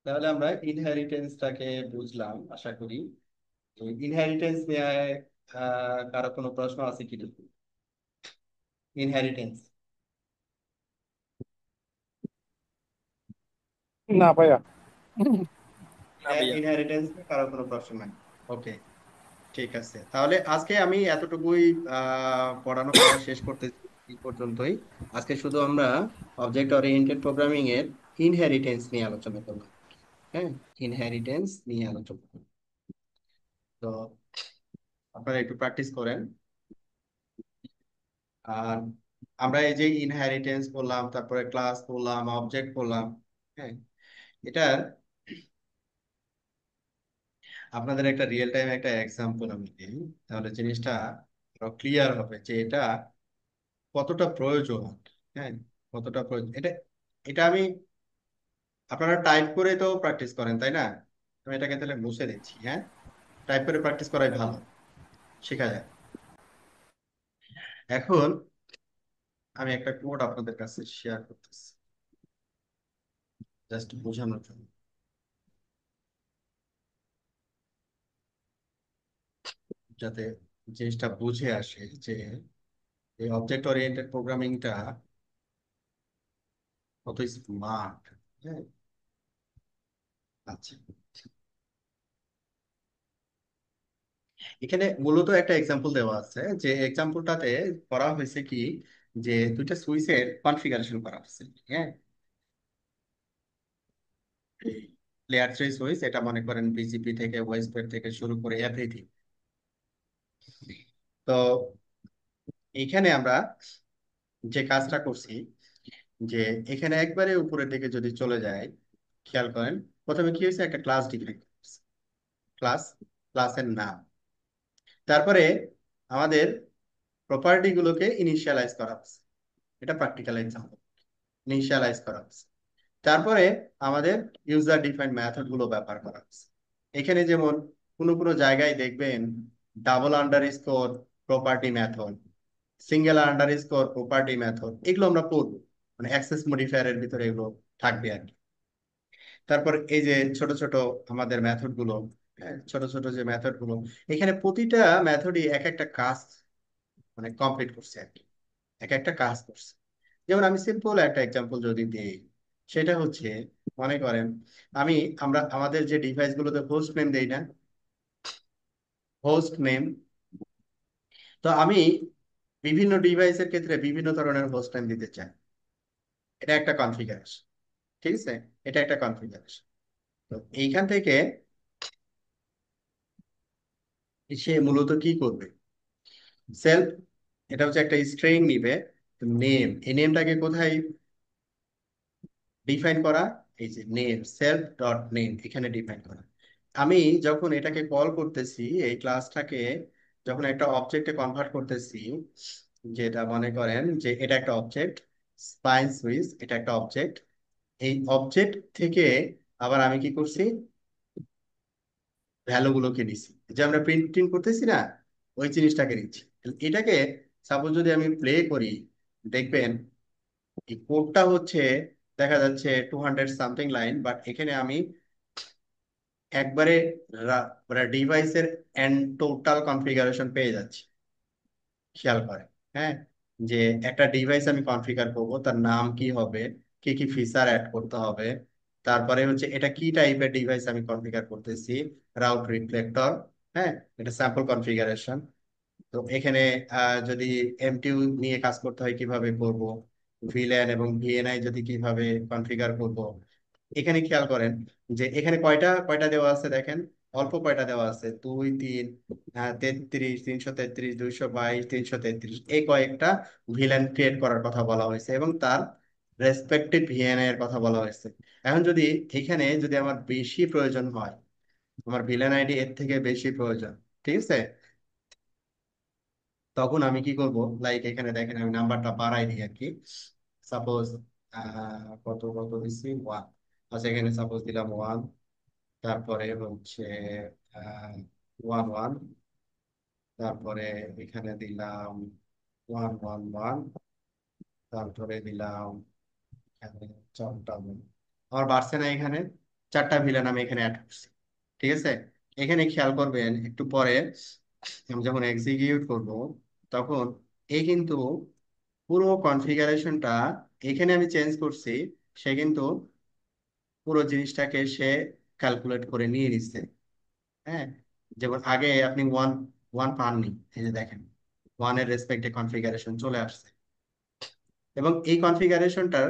তাহলে আমরা ইনহেরিটেন্সটাকে বুঝলাম আশা করি। ইনহেরিটেন্স নিয়ে কারো কোনো প্রশ্ন আছে কি? ইনহেরিটেন্স, না ভাইয়া। না ভাইয়া। ইনহেরিটেন্স নিয়ে কারো কোনো প্রশ্ন নাই? ওকে, ঠিক আছে। তাহলে আজকে আমি এতটুকুই পড়া শেষ করতে এই পর্যন্তই। আজকে শুধু আমরা অবজেক্ট ওরিয়েন্টেড প্রোগ্রামিং এর ইনহেরিটেন্স নিয়ে আলোচনা করলাম। হ্যাঁ, ইনহেরিটেন্স নিয়ে আলোচনা করলাম। তো আপনারা একটু প্র্যাকটিস করেন। আর আমরা এই যে ইনহেরিটেন্স বললাম, তারপরে ক্লাস বললাম, অবজেক্ট বললাম, হ্যাঁ, এটার আপনাদের একটা রিয়েল টাইম একটা এক্সাম্পল আমি দিই, তাহলে জিনিসটা ক্লিয়ার হবে যে এটা কতটা প্রয়োজন। হ্যাঁ, কতটা প্রয়োজন এটা। এটা আমি, আপনারা টাইপ করে তো প্র্যাকটিস করেন তাই না? আমি এটাকে তাহলে মুছে দিচ্ছি। হ্যাঁ, টাইপ করে প্র্যাকটিস করাই ভালো, শেখা যায়। এখন আমি একটা কোড আপনাদের কাছে শেয়ার করতেছি, জাস্ট বোঝানোর জন্য, যাতে জিনিসটা বুঝে আসে যে এই অবজেক্ট ওরিয়েন্টেড প্রোগ্রামিংটা কত স্মার্ট। হ্যাঁ, আচ্ছা, এখানে মূলত একটা এক্সাম্পল দেওয়া আছে, যে এক্সাম্পলটাতে করা হয়েছে কি, যে দুইটা সুইচের কনফিগারেশন করা হয়েছে। হ্যাঁ, লেয়ার 3 সুইচ, এটা মনে করেন বিজিপি থেকে ওয়েসপের থেকে শুরু করে এভরিথিং। তো এইখানে আমরা যে কাজটা করছি, যে এখানে একবারে উপরের দিকে যদি চলে যায়, খেয়াল করেন প্রথমে কি হয়েছে, একটা ক্লাস ডিক্লেয়ার ক্লাস, ক্লাসের নাম, তারপরে আমাদের প্রপার্টি গুলোকে ইনিশিয়ালাইজ করা হচ্ছে। এটা প্র্যাকটিক্যাল এক্সাম্পল, ইনিশিয়ালাইজ করা হচ্ছে। তারপরে আমাদের ইউজার ডিফাইন্ড মেথড গুলো ব্যবহার করা হচ্ছে। এখানে যেমন কোনো কোনো জায়গায় দেখবেন double under score property method, single under score property method, এগুলো আমরা পড়বো, মানে অ্যাক্সেস মডিফায়ারের ভিতরে এগুলো থাকবে আর কি। তারপর এই যে ছোট ছোট আমাদের মেথড গুলো, ছোট ছোট যে মেথড গুলো, এখানে প্রতিটা মেথডই এক একটা কাজ মানে কমপ্লিট করছে আর কি, এক একটা কাজ করছে। যেমন আমি সিম্পল একটা এক্সাম্পল যদি দিই, সেটা হচ্ছে মনে করেন আমি, আমরা আমাদের যে ডিভাইস গুলোতে হোস্ট নেম দেই না, হোস্ট নেম, তো আমি বিভিন্ন ডিভাইসের ক্ষেত্রে বিভিন্ন ধরনের হোস্ট নেম দিতে চাই। এটা একটা কনফিগারেশন, ঠিক আছে, এটা একটা কনফিগারেশন। তো এইখান থেকে সে মূলত কি করবে, সেলফ, এটা হচ্ছে একটা স্ট্রিং নিবে, নেম, এই নেমটাকে কোথায় ডিফাইন করা, এই যে নেম, সেলফ ডট নেম, এখানে ডিফাইন করা। আমি যখন এটাকে কল করতেছি, এই ক্লাসটাকে যখন একটা অবজেক্টে কনভার্ট করতেছি, যেটা মনে করেন যে এটা একটা অবজেক্ট, স্পাইন সুইচ এটা একটা অবজেক্ট, এই অবজেক্ট থেকে আবার আমি কি করছি, ভ্যালু গুলোকে নিছি, যে আমরা প্রিন্টিং করতেছি না, ওই জিনিসটাকে নিচ্ছি। এটাকে সাপোজ যদি আমি প্লে করি, দেখবেন এই কোডটা হচ্ছে দেখা যাচ্ছে 200 সামথিং লাইন, বাট এখানে আমি একবারে ডিভাইসের এন্ড টোটাল কনফিগারেশন পেয়ে যাচ্ছি। খেয়াল করে, হ্যাঁ, যে একটা ডিভাইস আমি কনফিগার করব, তার নাম কি হবে, কি কি ফিচার অ্যাড করতে হবে, তারপরে হচ্ছে এটা কি টাইপের ডিভাইস আমি কনফিগার করতেছি, রাউট রিফ্লেক্টর, হ্যাঁ, এটা স্যাম্পল কনফিগারেশন। তো এখানে যদি এমটিইউ নিয়ে কাজ করতে হয় কিভাবে করব, ভিল্যান এবং ভিএনআই যদি কিভাবে কনফিগার করব। এখানে খেয়াল করেন যে এখানে কয়টা কয়টা দেওয়া আছে দেখেন, অল্প কয়টা দেওয়া আছে, 2 3, 33, 333, 222, 333, এই কয়েকটা ভিলেন ক্রিয়েট করার কথা বলা হয়েছে এবং তার রেসপেক্টিভ ভিএনআই এর কথা বলা হয়েছে। এখন যদি এখানে যদি আমার বেশি প্রয়োজন হয়, আমার ভিলেন আইডি এর থেকে বেশি প্রয়োজন, ঠিক আছে, তখন আমি কি করব, লাইক এখানে দেখেন আমি নাম্বারটা বাড়াই দিই আর কি। সাপোজ কত কত দিচ্ছি, 1। আচ্ছা, এখানে সাপোজ দিলাম 1, তারপরে হচ্ছে 1 1, তারপরে এখানে দিলাম ওয়ান ওয়ান ওয়ান, তারপরে দিলাম এখানে চারটা আমার বাড়ছে না এখানে, চারটা ভিলেন আমি এখানে অ্যাড করছি। ঠিক আছে, এখানে খেয়াল করবেন একটু পরে আমি যখন এক্সিকিউট করব তখন এই কিন্তু পুরো কনফিগারেশনটা এখানে আমি চেঞ্জ করছি, সে কিন্তু পুরো জিনিসটাকে সে ক্যালকুলেট করে নিয়ে নিচ্ছে। হ্যাঁ, যেমন আগে আপনি ওয়ান ওয়ান পাননি, এই যে দেখেন ওয়ানের রেসপেক্টে কনফিগারেশন চলে আসছে। এবং এই কনফিগারেশনটার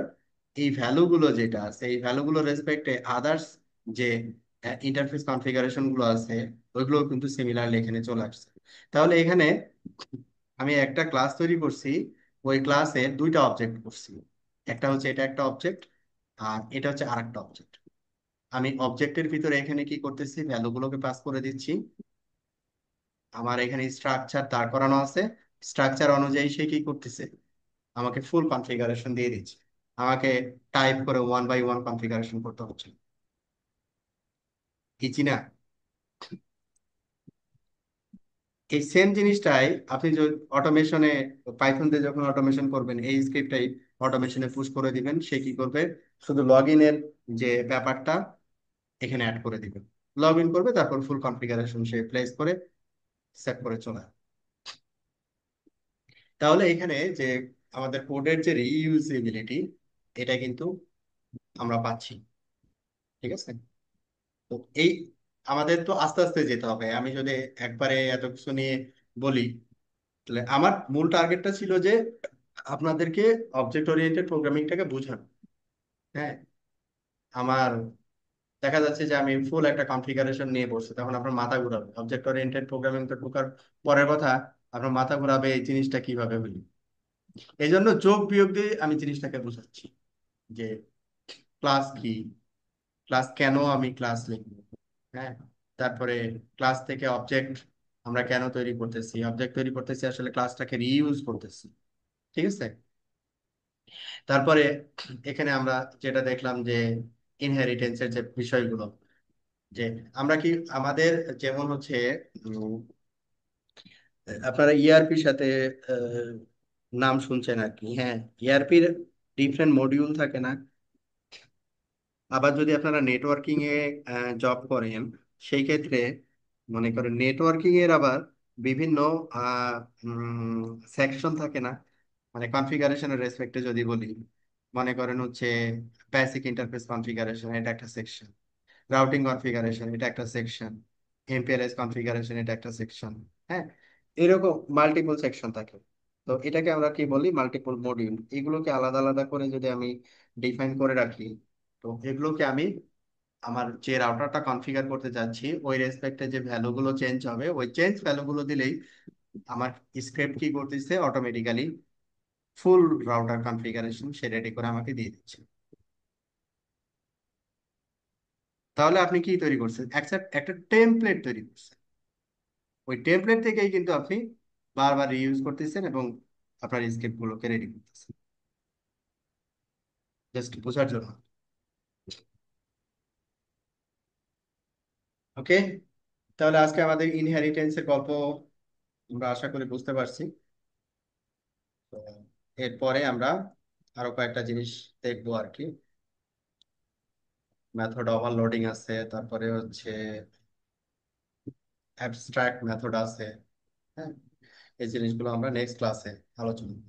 এই ভ্যালুগুলো যেটা আছে, এই ভ্যালুগুলো রেসপেক্টে আদার্স যে ইন্টারফেস কনফিগারেশন গুলো আছে, ওইগুলো কিন্তু সিমিলারলি এখানে চলে আসছে। তাহলে এখানে আমি একটা ক্লাস তৈরি করছি, ওই ক্লাসে দুইটা অবজেক্ট করছি। একটা হচ্ছে এটা একটা অবজেক্ট, আর এটা হচ্ছে আরেকটা অবজেক্ট। আমি অবজেক্টের ভিতরে এখানে কি করতেছি, ভ্যালুগুলোকে পাস করে দিচ্ছি। আমার এখানে স্ট্রাকচার দাঁড় করানো আছে, স্ট্রাকচার অনুযায়ী সে কি করতেছে, আমাকে ফুল কনফিগারেশন দিয়ে দিচ্ছে। আমাকে টাইপ করে ওয়ান বাই ওয়ান কনফিগারেশন করতে হচ্ছে, ইজি না? এই সেম জিনিসটাই আপনি অটোমেশনে, পাইথন দিয়ে যখন অটোমেশন করবেন, এই স্ক্রিপ্টটাই অটোমেশনে পুশ করে দিবেন, সে কি করবে, শুধু লগ ইনের যে ব্যাপারটা এখানে অ্যাড করে দিবেন। লগ ইন করবে, তারপর ফুল কনফিগারেশন সে প্লেস করে সেট করে চলে আসবে। তাহলে এখানে যে আমাদের কোডের যে রিইউজেবিলিটি, এটা কিন্তু আমরা পাচ্ছি। ঠিক আছে, তো এই আমাদের তো আস্তে আস্তে যেতে হবে। আমি যদি একবারে এত কিছু নিয়ে বলি, তাহলে আমার মূল টার্গেটটা ছিল যে আপনাদেরকে অবজেক্ট ওরিয়েন্টেড প্রোগ্রামিংটাকে বোঝানো। হ্যাঁ, আমার দেখা যাচ্ছে যে আমি ফুল একটা কনফিগারেশন নিয়ে বসছি, তখন আপনার মাথা ঘুরাবে। অবজেক্ট ওরিয়েন্টেড প্রোগ্রামিং তো ঢোকার পরের কথা, আপনার মাথা ঘুরাবে এই জিনিসটা কিভাবে হইল। এই জন্য যোগ বিয়োগ দিয়ে আমি জিনিসটাকে বোঝাচ্ছি যে ক্লাস কি, ক্লাস কেন আমি ক্লাস লিখবো। হ্যাঁ, তারপরে ক্লাস থেকে অবজেক্ট আমরা কেন তৈরি করতেছি, অবজেক্ট তৈরি করতেছি আসলে ক্লাসটাকে রিইউজ করতেছি। ঠিক আছে, তারপরে এখানে আমরা যেটা দেখলাম যে ইনহেরিটেন্সের যে বিষয়গুলো, যে আমরা কি আমাদের যেমন হচ্ছে উম, আপনারা ইআরপির সাথে আহ, নাম শুনছেন আর কি। হ্যাঁ, ইআরপির ডিফারেন্ট মডিউল থাকে না? আবার যদি আপনারা নেটওয়ার্কিং এ জব করেন, সেই ক্ষেত্রে মনে করেন নেটওয়ার্কিং এর আবার বিভিন্ন সেকশন থাকে না? মানে কনফিগারেশনের রেসপেক্টে যদি বলি, মনে করেন হচ্ছে বেসিক ইন্টারফেস কনফিগারেশন, এটা একটা সেকশন। রাউটিং কনফিগারেশন, এটা একটা সেকশন। এমপিএলএস কনফিগারেশন, এটা একটা সেকশন। হ্যাঁ, এরকম মাল্টিপল সেকশন থাকে। তো এটাকে আমরা কি বলি, মাল্টিপল মডিউল। এগুলোকে আলাদা আলাদা করে যদি আমি ডিফাইন করে রাখি, তো এগুলোকে আমি আমার যে রাউটারটা কনফিগার করতে যাচ্ছি ওই রেসপেক্টে যে ভ্যালুগুলো চেঞ্জ হবে, ওই চেঞ্জ ভ্যালুগুলো দিলেই আমার স্ক্রিপ্ট কি করতেছে, অটোমেটিক্যালি ফুল রাউটার কনফিগারেশন সে রেডি করে আমাকে দিয়ে দিচ্ছে। তাহলে আপনি কি তৈরি করছেন, একটা একটা টেমপ্লেট তৈরি করছেন। ওই টেমপ্লেট থেকেই কিন্তু আপনি বারবার রিইউজ করতেছেন এবং আপনার স্ক্রিপ্ট গুলোকে রেডি করতেছেন, জাস্ট বোঝার জন্য। ওকে, তাহলে আজকে আমাদের ইনহেরিটেন্সের গল্প আমরা আশা করি বুঝতে পারছি। তো এরপরে আমরা আরো কয়েকটা জিনিস দেখবো আর কি। মেথড ওভারলোডিং আছে, তারপরে হচ্ছে অ্যাবস্ট্রাক্ট মেথড আছে। হ্যাঁ, এই জিনিসগুলো আমরা নেক্সট ক্লাসে আলোচনা করব।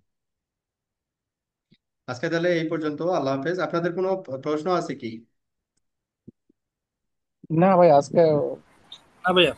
আজকে তাহলে এই পর্যন্ত, আল্লাহ হাফেজ। আপনাদের কোনো প্রশ্ন আছে কি? না ভাই, আজকে না ভাইয়া।